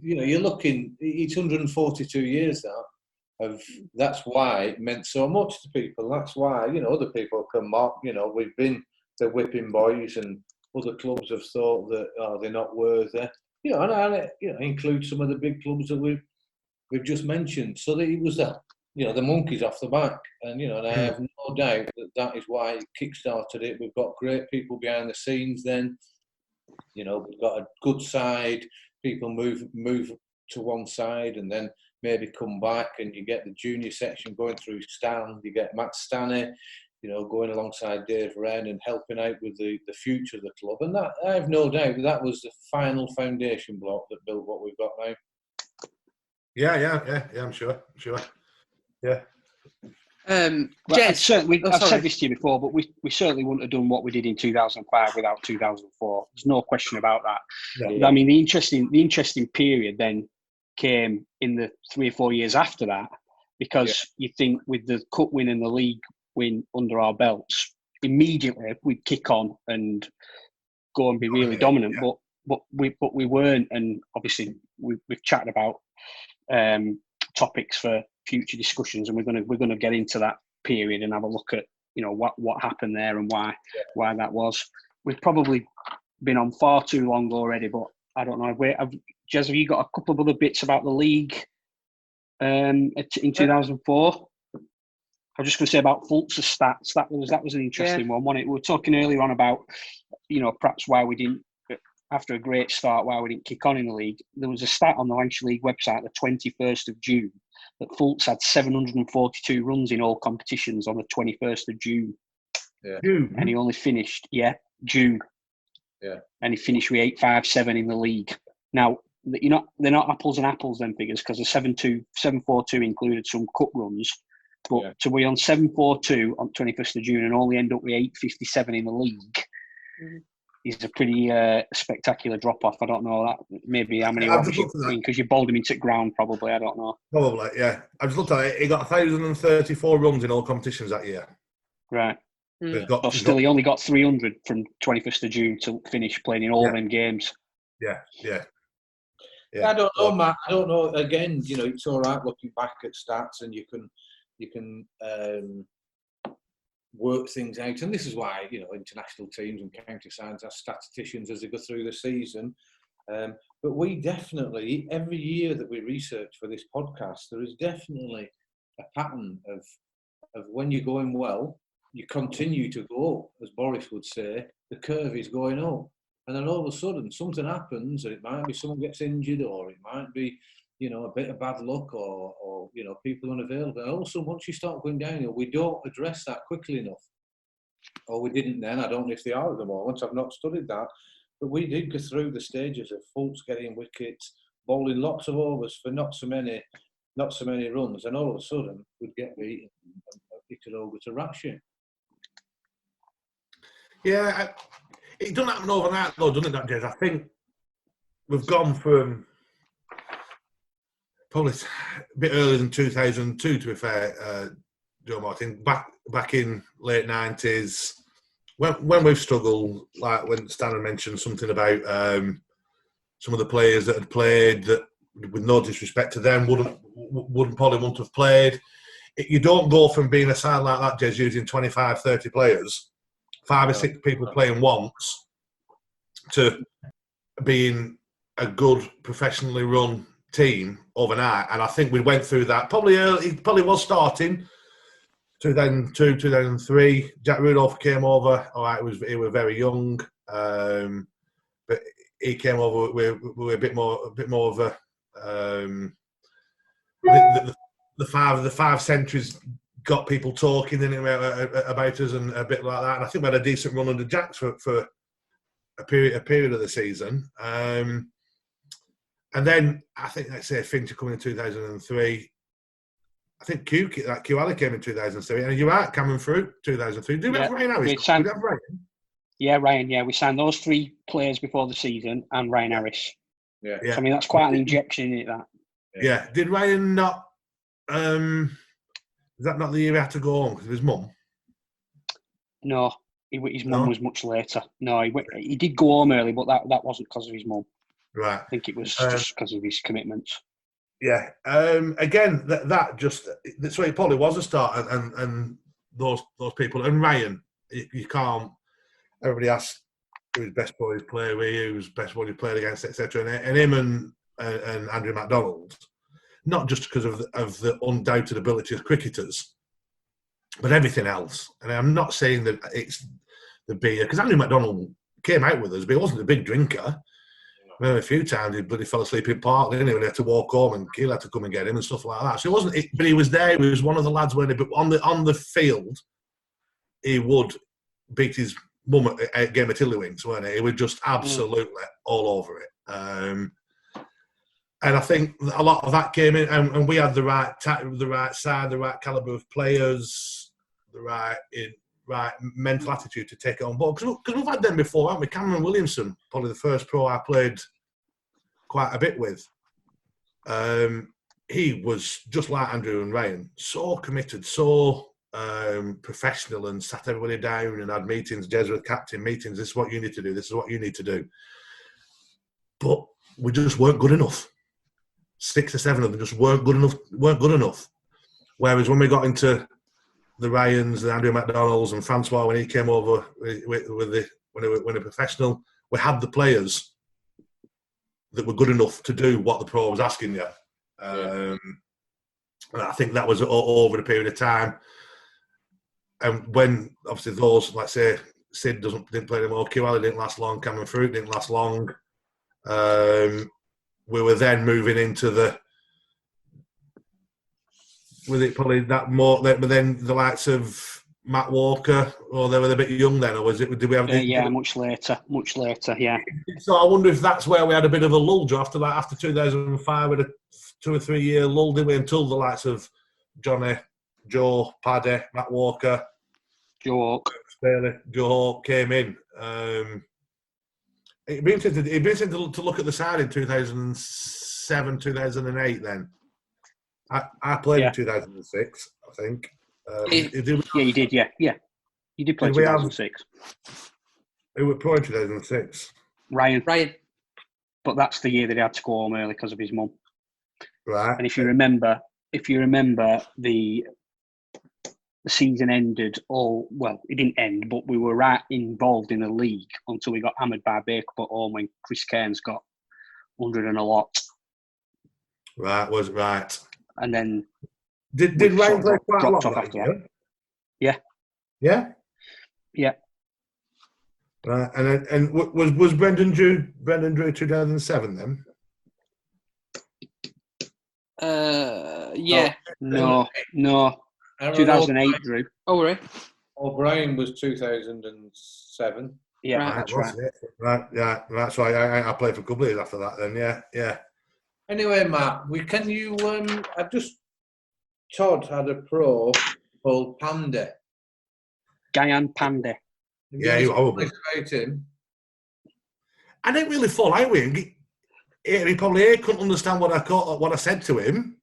you're looking. It's 142 years now. That's why it meant so much to people. That's why other people can mock. We've been the whipping boys, and other clubs have thought that they're not worthy. And I include some of the big clubs that we've just mentioned. So that it was the monkeys off the back, and and I have no doubt that is why it kick-started it. We've got great people behind the scenes. Then, we've got a good side. People move to one side, and then maybe come back, and you get the junior section going through Stan, you get Matt Stanley, going alongside Dave Wren and helping out with the future of the club. And that, I have no doubt, that was the final foundation block that built what we've got now. Yeah, I'm sure. Yeah. I've said this to you before, but we certainly wouldn't have done what we did in 2005 without 2004. There's no question about that. Yeah. I mean, the interesting period then came in the 3 or 4 years after that, because you think with the cup win and the league win under our belts, immediately we'd kick on and go and be really dominant. Yeah. But we weren't, and obviously we've chatted about topics for future discussions, and we're gonna get into that period and have a look at what happened there and why that was. We've probably been on far too long already, but I don't know. Jez, have you got a couple of other bits about the league in 2004? I was just going to say about Fultz's stats. That was an interesting one, wasn't it? We were talking earlier on about perhaps why we didn't, after a great start, why we didn't kick on in the league. There was a stat on the Lancashire League website, the 21st of June, that Fultz had 742 runs in all competitions on the 21st of June. Yeah. June. And he only finished, June. Yeah. And he finished with 857 in the league. Now, they're not apples and apples, them figures, because the 742 included some cup runs. But to be on 742 on 21st of June and only end up with 857 in the league is a pretty spectacular drop-off. I don't know that. Maybe how many because you bowled him into ground, probably. I don't know. Probably, yeah. I just looked at it. He got 1,034 runs in all competitions that year. Right. He only got 300 from 21st of June to finish playing in all them games. Yeah. I don't know, Matt. I don't know. Again, it's all right looking back at stats, and you can work things out. And this is why, international teams and county sides have statisticians as they go through the season. But we definitely, every year that we research for this podcast, there is definitely a pattern of when you're going well, you continue to go, as Boris would say, the curve is going up. And then all of a sudden something happens, and it might be someone gets injured, or it might be, a bit of bad luck, or people unavailable. And also, once you start going down, we don't address that quickly enough. Or we didn't then. I don't know if they are at the moment. I've not studied that. But we did go through the stages of Fultz getting wickets, bowling lots of overs for not so many runs, and all of a sudden we'd get beaten, and it could all go to ration. Yeah, it doesn't happen overnight though, doesn't it, Jez? I think we've gone from probably a bit earlier than 2002, to be fair, Joe Martin, back in late 90s, when we've struggled, like when Stan mentioned something about some of the players that had played that, with no disrespect to them, wouldn't have played. You don't go from being a side like that, Jez, using 25, 30 players, 5 or 6 people playing once, to being a good, professionally run team overnight. And I think we went through that probably early. It probably was starting 2002, 2003. Jack Rudolph came over. All right, he was very young, but he came over with a bit more of a. The five centuries got people talking about us and a bit like that. And I think we had a decent run under Jacks for a period of the season. And then I think, let's say, Fincher coming in 2003. I think Kuala came in 2003. And you're right, coming through 2003. Did we have Ryan Harris? Did we have Ryan? Yeah, Ryan. Yeah, we signed those 3 players before the season and Ryan Harris. Yeah. So, I mean, that's quite an injection in it, that. Yeah. Did Ryan not... is that not the year he had to go home because of his mum? No, his mum was much later. No, he did go home early, but that wasn't because of his mum. Right. I think it was just because of his commitments. Yeah. Again, that's why it probably was a start, and those people. And Ryan, you can't. Everybody asks who's best boy he's played with, who's best boy he played against, etc. And him and Andrew MacDonald, not just because of the undoubted ability of cricketers, but everything else. And I'm not saying that it's the beer, because Andrew MacDonald came out with us, but he wasn't a big drinker. a few times he fell asleep in park, didn't he? And he had to walk home, and Keel had to come and get him and stuff like that. So it wasn't, but he was there. He was one of the lads but on the field, he would beat his mum at a game of Tiddlywinks, weren't he? He was just absolutely all over it. And I think a lot of that came in, and we had the right side, the right calibre of players, the right mental attitude to take it on board. Because we've had them before, haven't we? Cameron Williamson, probably the first pro I played quite a bit with. He was just like Andrew and Ryan, so committed, so professional, and sat everybody down and had meetings, Jez with captain meetings. This is what you need to do. This is what you need to do. But we just weren't good enough. 6 or 7 of them just weren't good enough. Whereas when we got into the Ryans, the Andrew McDonalds, and Francois, when he came over when he was professional, we had the players that were good enough to do what the pro was asking you. And I think that was over a period of time. And when obviously those, like say, Sid didn't play anymore, QL didn't last long, Cameron Fruit didn't last long. We were then moving into with it probably that more, but then the likes of Matt Walker, or they were a bit young then, or was it? Did we have? Much later. Yeah. So I wonder if that's where we had a bit of a lull after 2005, with a 2 or 3 year lull, didn't we? Until the likes of Johnny, Joe, Paddy, Matt Walker, Joe Hawke came in. It'd be interesting to look at the side in 2007, 2008 then. I played in 2006, I think. You did, yeah. You did play in 2006. Who were pro in 2006? Ryan. But that's the year that he had to go home early because of his mum. Right. And if you remember, the season ended it didn't end, but we were right involved in the league until we got hammered by Baker at home when Chris Cairns got 100 and a lot. Right, was right. And then did Ryan play quite a lot after that? Yeah. Yeah. Yeah. Right, and was Brendan Drew 2007 then? Yeah. No. 2008, Drew. Oh, right. O'Brien was 2007. Yeah, right. That's right. Right, yeah, that's why I played for a couple of years after that. Then, yeah. Anyway, Matt, Todd had a pro called Panda. Gayan Pandey. Yeah, he was about him. I didn't really fall out with him. He probably A, couldn't understand what I said to him.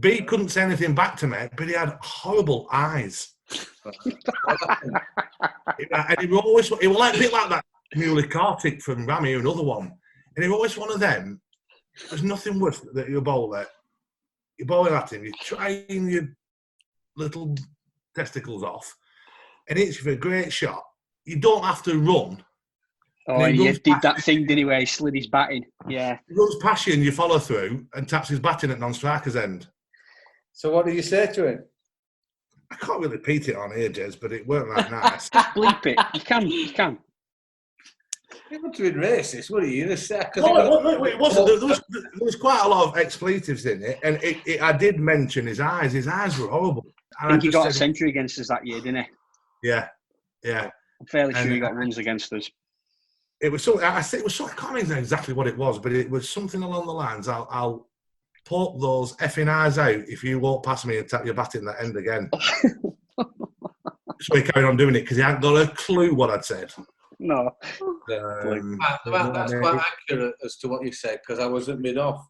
B, couldn't say anything back to me, but he had horrible eyes. And he was like a bit like that Muley Kartik from Rami, another one. And he was always one of them. There's nothing worse that you're bowling at him, you're trying your little testicles off, and it's for a great shot. You don't have to run. Oh, he did that thing, didn't he, where he slid his bat in? Yeah. He runs past you and you follow through and taps his bat in at non-striker's end. So what did you say to him? I can't really repeat it on here, Jez, but it weren't that nice. Bleep it. You can. You want to be racist, were you? No, it wasn't. There was quite a lot of expletives in it, and I did mention his eyes. His eyes were horrible. I think he got a century against us that year, didn't he? Yeah. I'm fairly sure he got runs against us. It was so. I can't remember exactly what it was, but it was something along the lines. I'll poke those effing eyes out if you walk past me and tap your bat in that end again. So he carried on doing it because he hadn't got a clue what I'd said. No. That's quite accurate as to what you said, because I wasn't mid-off.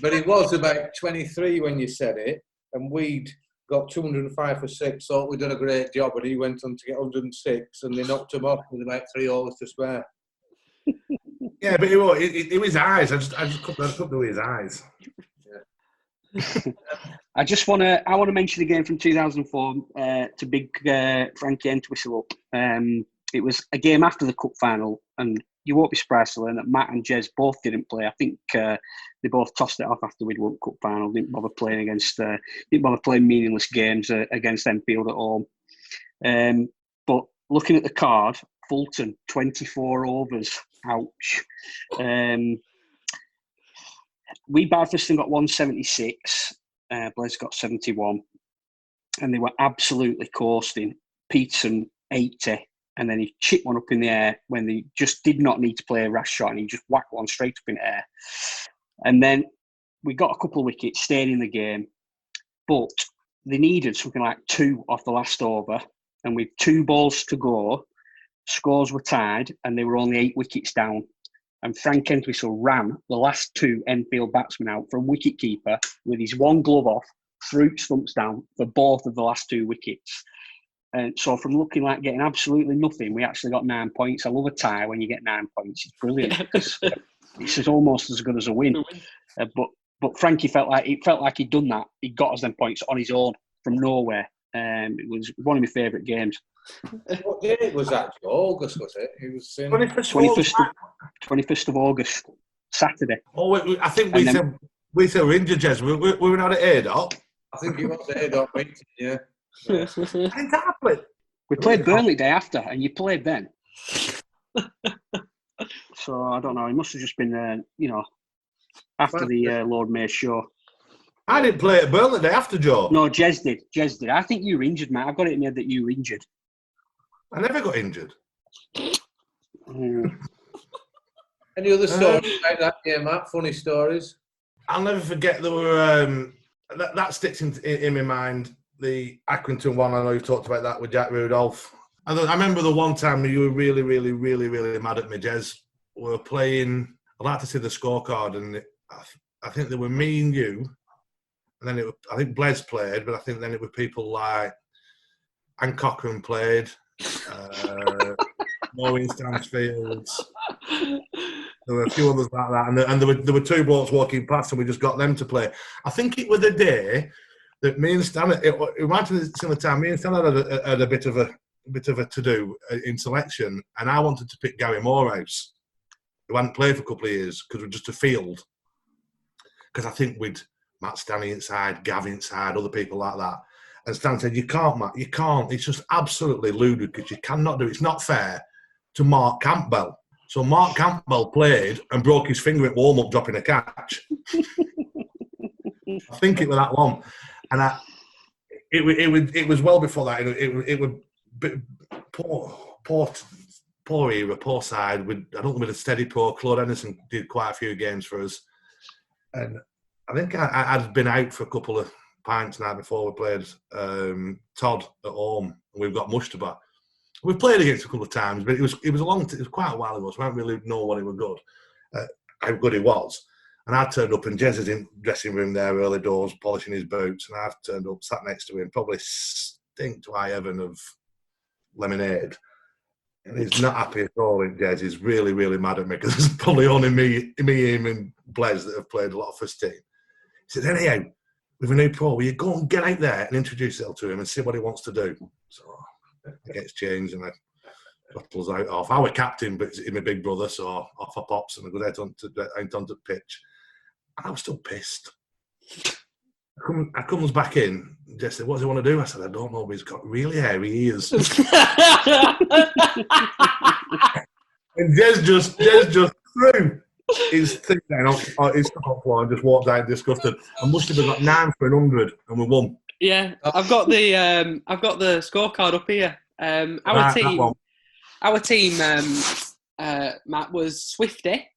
But he was about 23 when you said it, and we'd got 205 for 6, thought we'd done a great job, and he went on to get 106, and they knocked him off with about 3 overs to spare. Yeah, but it was eyes. I just couldn't do his eyes. I want to mention the game from 2004 to big Frankie Entwistle up. It was a game after the cup final, and you won't be surprised to learn that Matt and Jez both didn't play. I think they both tossed it off after we'd won cup final. Didn't bother playing meaningless games against Enfield at home. But looking at the card, Fulton, 24 overs. Ouch. We Barfiston got 176. Blaise got 71. And they were absolutely coasting. Peterson, 80. And then he chipped one up in the air when they just did not need to play a rash shot, and he just whacked one straight up in the air. And then we got a couple of wickets, stayed in the game, but they needed something like 2 off the last over, and with 2 balls to go, scores were tied, and they were only 8 wickets down. And Frank Entwistle ran the last 2 Enfield batsmen out from wicketkeeper with his one glove off, threw stumps down for both of the last 2 wickets. And so from looking like getting absolutely nothing, we actually got 9 points. I love a tie when you get 9 points. It's brilliant. It's almost as good as a win. But Frankie felt like he'd done that. He got us them points on his own from nowhere. It was one of my favourite games. What day was that? August, was it? It was 21st of August, Saturday. Oh, I think we said we were injured, Jez. We were not at ADOT. I think it was the ADOT meeting, yeah. Exactly. We played Burnley day after, and you played then. So I don't know. It must have just been, after the Lord Mayor show. I didn't play at Burnley day after, Joe. No, Jez did. I think you were injured, mate. I've got it in my head that you were injured. I never got injured. Any other stories like that, Matt? Funny stories? I'll never forget there were that sticks in my mind. The Accrington one, I know you've talked about that with Jack Rudolph. I remember the one time you were really, really, really, really mad at me, Jez. We were playing, I'd like to see the scorecard, and I think there were me and you, and then I think Blaise played, but I think then it were people like Ann Cochran played, Maureen Stansfields. There were a few others like that, and there were 2 blokes walking past, and we just got them to play. I think it was the day that me and Stan, it might have been similar time, me and Stan had a bit of a to-do in selection, and I wanted to pick Gary Morehouse, who hadn't played for a couple of years, because we're just a field. Because I think we'd Matt Stanley inside, Gav inside, other people like that. And Stan said, you can't, Matt, you can't. It's just absolutely ludicrous. You cannot do it. It's not fair to Mark Campbell. So Mark Campbell played and broke his finger at warm-up dropping a catch. I think it was that long. And it was well before that. It was poor era, poor side. I don't think with a steady pro. Claude Henderson did quite a few games for us. And I think I'd been out for a couple of pints night before we played Todd at home. And we've got Mustafa. We've played against a couple of times, but it was quite a while ago, so I don't really know what he was good, how good he was. And I turned up, and Jez is in the dressing room there, early doors, polishing his boots, and I've turned up, sat next to him, probably stink to high heaven of lemonade. And he's not happy at all, Jez. He's really, really mad at me, because there's probably only me, him, and Blaise that have played a lot of first team. He said, anyhow, with a new pro, will you go and get out there and introduce yourself to him and see what he wants to do? So it gets changed, and I bottles out off. I was captain, but he's my big brother, so off I pops, and I go out onto the pitch. And I was still pissed. I comes back in. Jess said, what does he want to do? I said, I don't know, but he's got really hairy ears. And Jez just threw his thing down on his top floor and just walked out disgusted. I must have got 9 for 100, and we won. Yeah, I've got the scorecard up here. Our team, Matt, was Swifty,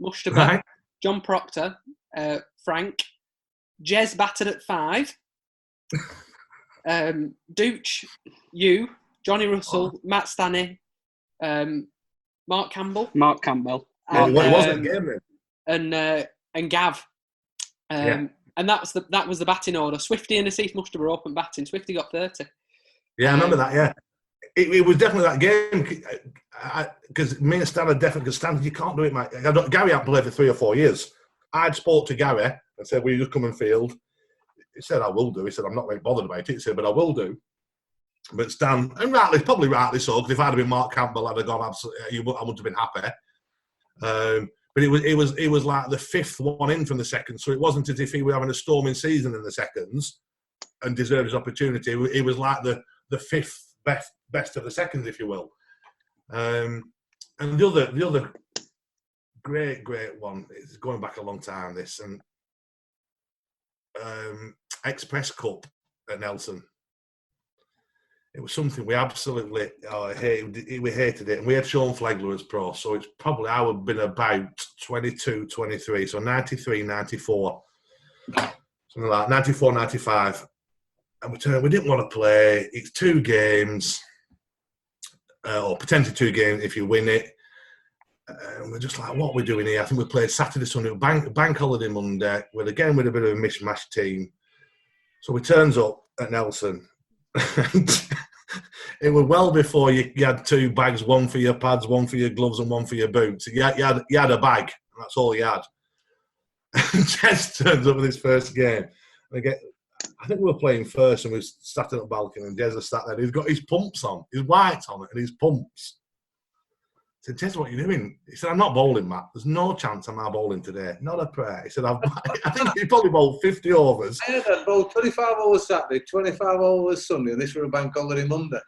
Mustafa, right. John Proctor, Frank, Jez batted at 5, Dooch, you, Johnny Russell, Matt Stanley, Mark Campbell. And, what was that game then? And Gav. And that was the batting order. Swifty and Asif Mustafa were open batting. Swifty got 30. Yeah, I remember that, yeah. It was definitely that game, because me and Stan are definitely, because Stan, you can't do it, mate. Gary hadn't played for 3 or 4 years. I'd spoke to Gary and said, will you just come and field? He said, I will do. He said, I'm not very bothered about it. He said, but I will do. But Stan, and probably rightly so, because if I'd have been Mark Campbell, I'd have gone absolutely, I wouldn't have been happy. But it was like the 5th one in from the second, so it wasn't as if he were having a storming season in the seconds and deserved his opportunity. It was like the 5th best of the seconds, if you will. And the other great one is going back a long time. This and Express Cup at Nelson. It was something we absolutely hated. We hated it, and we had Sean Flegler as pro. So it's probably I would have been about 22, 23. So 93, 94, something like that, 94, 95. And we didn't want to play. It's 2 games, or potentially 2 games if you win it. And we're just like, what are we doing here? I think we played Saturday, Sunday, bank holiday Monday. With a bit of a mishmash team. So we turns up at Nelson. It was well before you had 2 bags, one for your pads, one for your gloves, and one for your boots. You had a bag, and that's all you had. Jess turns up with his first game. And I think we were playing first, and we sat on the balcony, and Jez was sat there. He's got his pumps on, his whites on, and his pumps. I said, Jez, what are you doing? He said, I'm not bowling, Matt. There's no chance I'm not bowling today. Not a prayer. He said, I think he probably bowled 50 overs. I had bowled 25 overs Saturday, 25 overs Sunday, and this was a bank holiday Monday.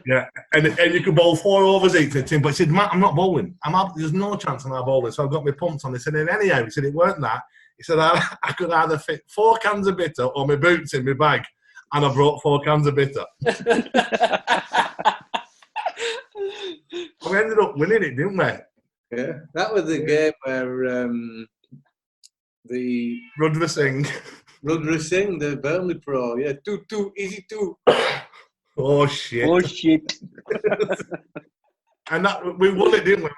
Yeah, and you could bowl 4 overs each team. But he said, Matt, I'm not bowling. There's no chance I'm not bowling. So I've got my pumps on. He said, and anyhow, he said, it weren't that. He said, I could either fit 4 cans of bitter or my boots in my bag. And I brought 4 cans of bitter. We ended up winning it, didn't we? Yeah, that was the game where the Rudra Singh, the Burnley pro, 2-2, easy 2. Oh shit! And that we won it, didn't we?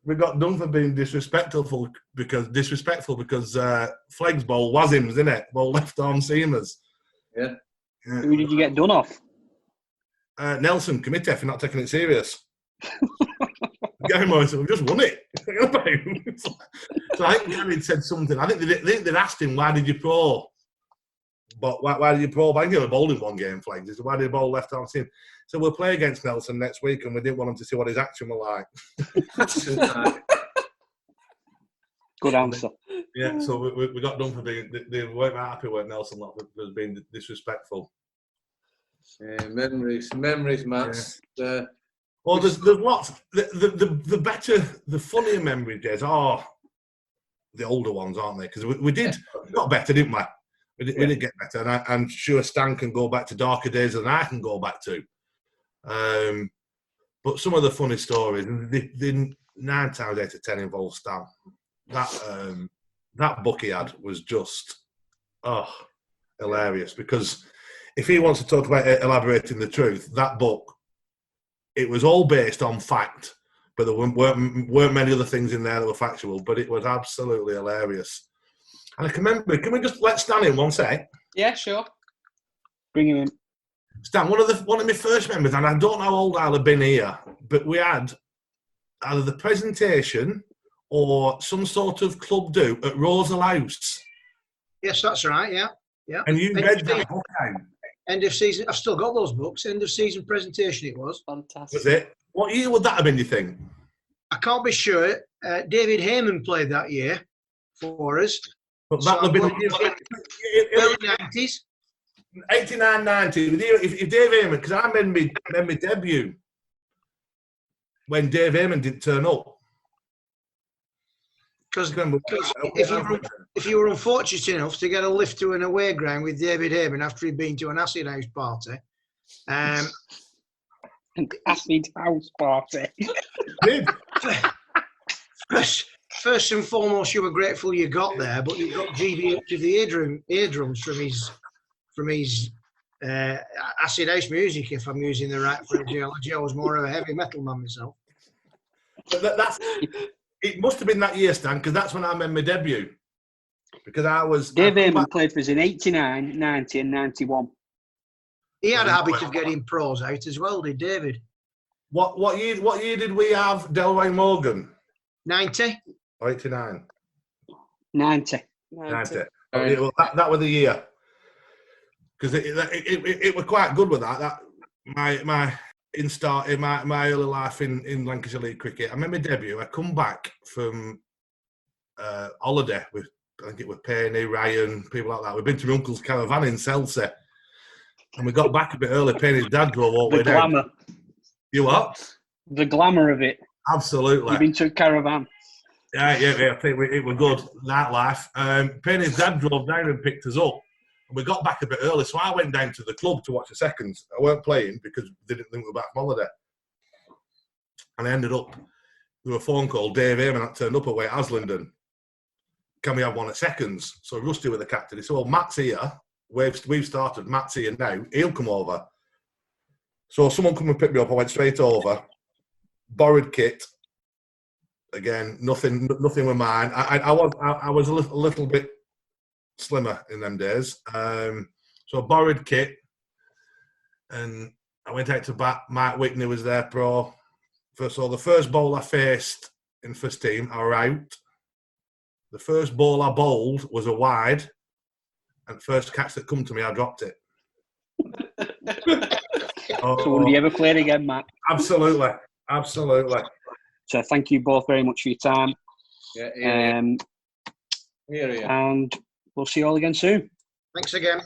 We got done for being disrespectful because Fleg's bowl was him, isn't it? Bowl left arm seamers. Yeah. Who did you get done off? Nelson committee for not taking it serious. Gary Morrison, we've just won it. So I think Gary said something. I think they'd asked him, why did you pro? But why did you pro? I think he only bowled in 1 game, Flags. He said, why did you bowl left arm seam? So we'll play against Nelson next week, and we didn't want him to see what his action were like. Good answer. Yeah, so we got done for being. They weren't happy with Nelson lot for being disrespectful. Yeah, memories, Matt. Yeah. Well, there's lots. The better, the funnier memory days are the older ones, aren't they? Because we got better, didn't we? We did get better, and I'm sure Stan can go back to darker days than I can go back to. But some of the funny stories, the 9 times out of 10 involve Stan. That book he had was just hilarious, because if he wants to talk about elaborating the truth, that book, it was all based on fact, but there weren't many other things in there that were factual, but it was absolutely hilarious. And I can remember, can we just let Stan in 1 sec? Yeah, sure. Bring him in. Stan, one of my first memories, and I don't know how old I'll have been here, but we had either the presentation or some sort of club do at Rosal House. Yes, that's right, yeah. And you read that book out. End of season. I've still got those books. End of season presentation. It was Fantastic. Was it? What year would that have been, do you think? I can't be sure. David Heyman played that year for us. But that would have been early 90s. 89, 90. If Dave Heyman, because I made my debut when Dave Heyman didn't turn up. Because if you were unfortunate enough to get a lift to an away ground with David Heyman after he'd been to an acid house party, an acid house party. First and foremost, you were grateful you got there, but you got GB up to the eardrums from his acid house music, if I'm using the right phraseology. I was more of a heavy metal man myself. But it must have been that year, Stan, because that's when I made my debut. Because I was... Dave Heyman played for us in 89, 90 and 91. He had a habit of getting pros out as well, did David? What year did we have Delroy Morgan? 90? Or 89? 90. Well, that was the year. Because it was quite good with that. My early life in Lancashire League cricket. I remember my debut. I come back from holiday with, I think it was Penny, Ryan, people like that. We've been to my uncle's caravan in Chelsea, and we got back a bit early. Penny's dad drove all the way down. Glamour. You what? The glamour of it. Absolutely. You've been to a caravan. Yeah, I think it was good, nightlife. Penny's dad drove down and picked us up. And we got back a bit early, so I went down to the club to watch the seconds. I weren't playing because they didn't think we were back from holiday. And I ended up with a phone call. Dave Eamon had turned up away at Aslington. Can we have one at seconds? So Rusty with the captain. He said, well, Matt's here. We've started. Matt's here now. He'll come over. So someone come and pick me up. I went straight over. Borrowed kit. Again, nothing with mine. I was a little bit slimmer in them days. So I borrowed kit. And I went out to bat. Mike Whitney was there, pro. So the first ball I faced in first team, I were out. The first ball I bowled was a wide. And first catch that come to me, I dropped it. So will you ever play it again, Matt? Absolutely. So thank you both very much for your time. Yeah. And we'll see you all again soon. Thanks again.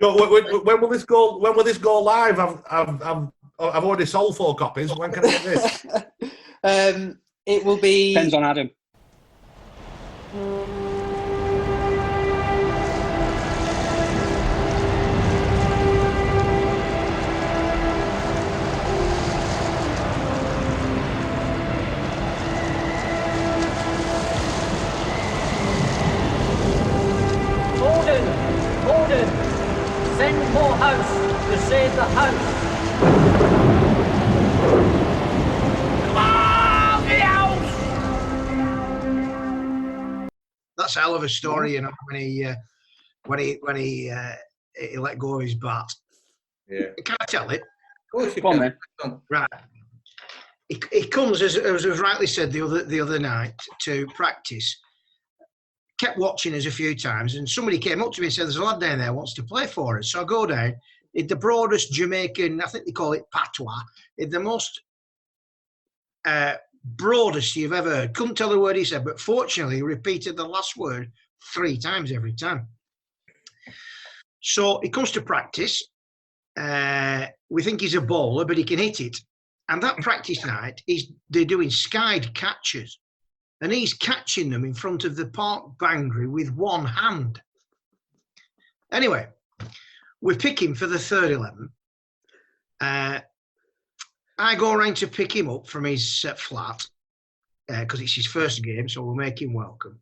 No, when will this go? When will this go live? I've already sold 4 copies. When can I get this? It will be. Depends on Adam. Gordon, send more house to save the house. Come on, the house! That's a hell of a story, you know, when he let go of his bat. Yeah. Can I tell it? Of course you Go on, can. then. Right. He comes, as was rightly said the other night, to practice. Kept watching us a few times, and somebody came up to me and said, there's a lad down there who wants to play for us. So I go down, in the broadest Jamaican, I think they call it patois, in the most broadest you've ever heard. Couldn't tell the word he said, but fortunately he repeated the last word 3 times every time. So he comes to practice. We think he's a bowler, but he can hit it. And that practice night, they're doing skied catches. And he's catching them in front of the Park boundary with one hand. Anyway, we pick him for the third 11. I go around to pick him up from his flat, because it's his first game, so we'll make him welcome.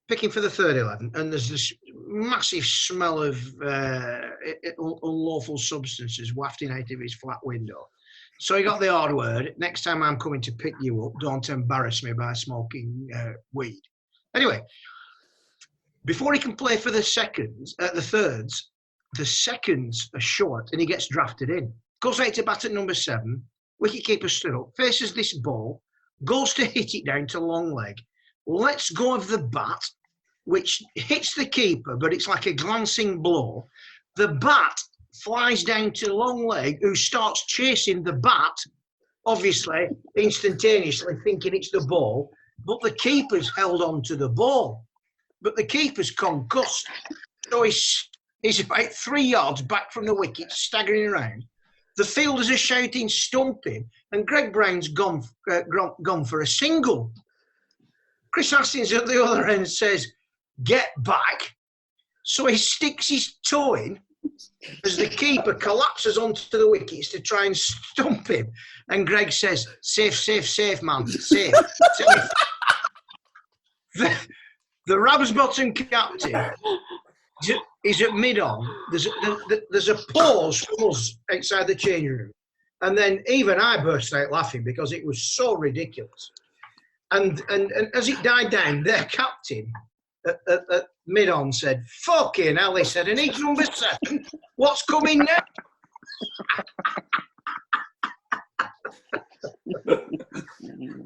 Pick him for the third 11, and there's this massive smell of unlawful substances wafting out of his flat window. So he got the hard word. Next time I'm coming to pick you up, don't embarrass me by smoking weed. Anyway, before he can play for the thirds, the seconds are short and he gets drafted in. Goes out to bat at number 7, wicketkeeper stood up, faces this ball, goes to hit it down to long leg, lets go of the bat, which hits the keeper, but it's like a glancing blow. The bat flies down to long leg, who starts chasing the bat, obviously, instantaneously, thinking it's the ball, but the keeper's held on to the ball. But the keeper's concussed. So he's about 3 yards back from the wicket, staggering around. The fielders are shouting, stump him, and Greg Brown's gone for a single. Chris Hastings at the other end says, get back. So he sticks his toe in as the keeper collapses onto the wickets to try and stump him. And Greg says, safe, man, safe. The Ramsbottom captain is at mid-on. There's a pause for us outside the changing room. And then even I burst out laughing because it was so ridiculous. And as it died down, their captain at mid-on said, fucking hell, he said, and he's number 7. What's coming now?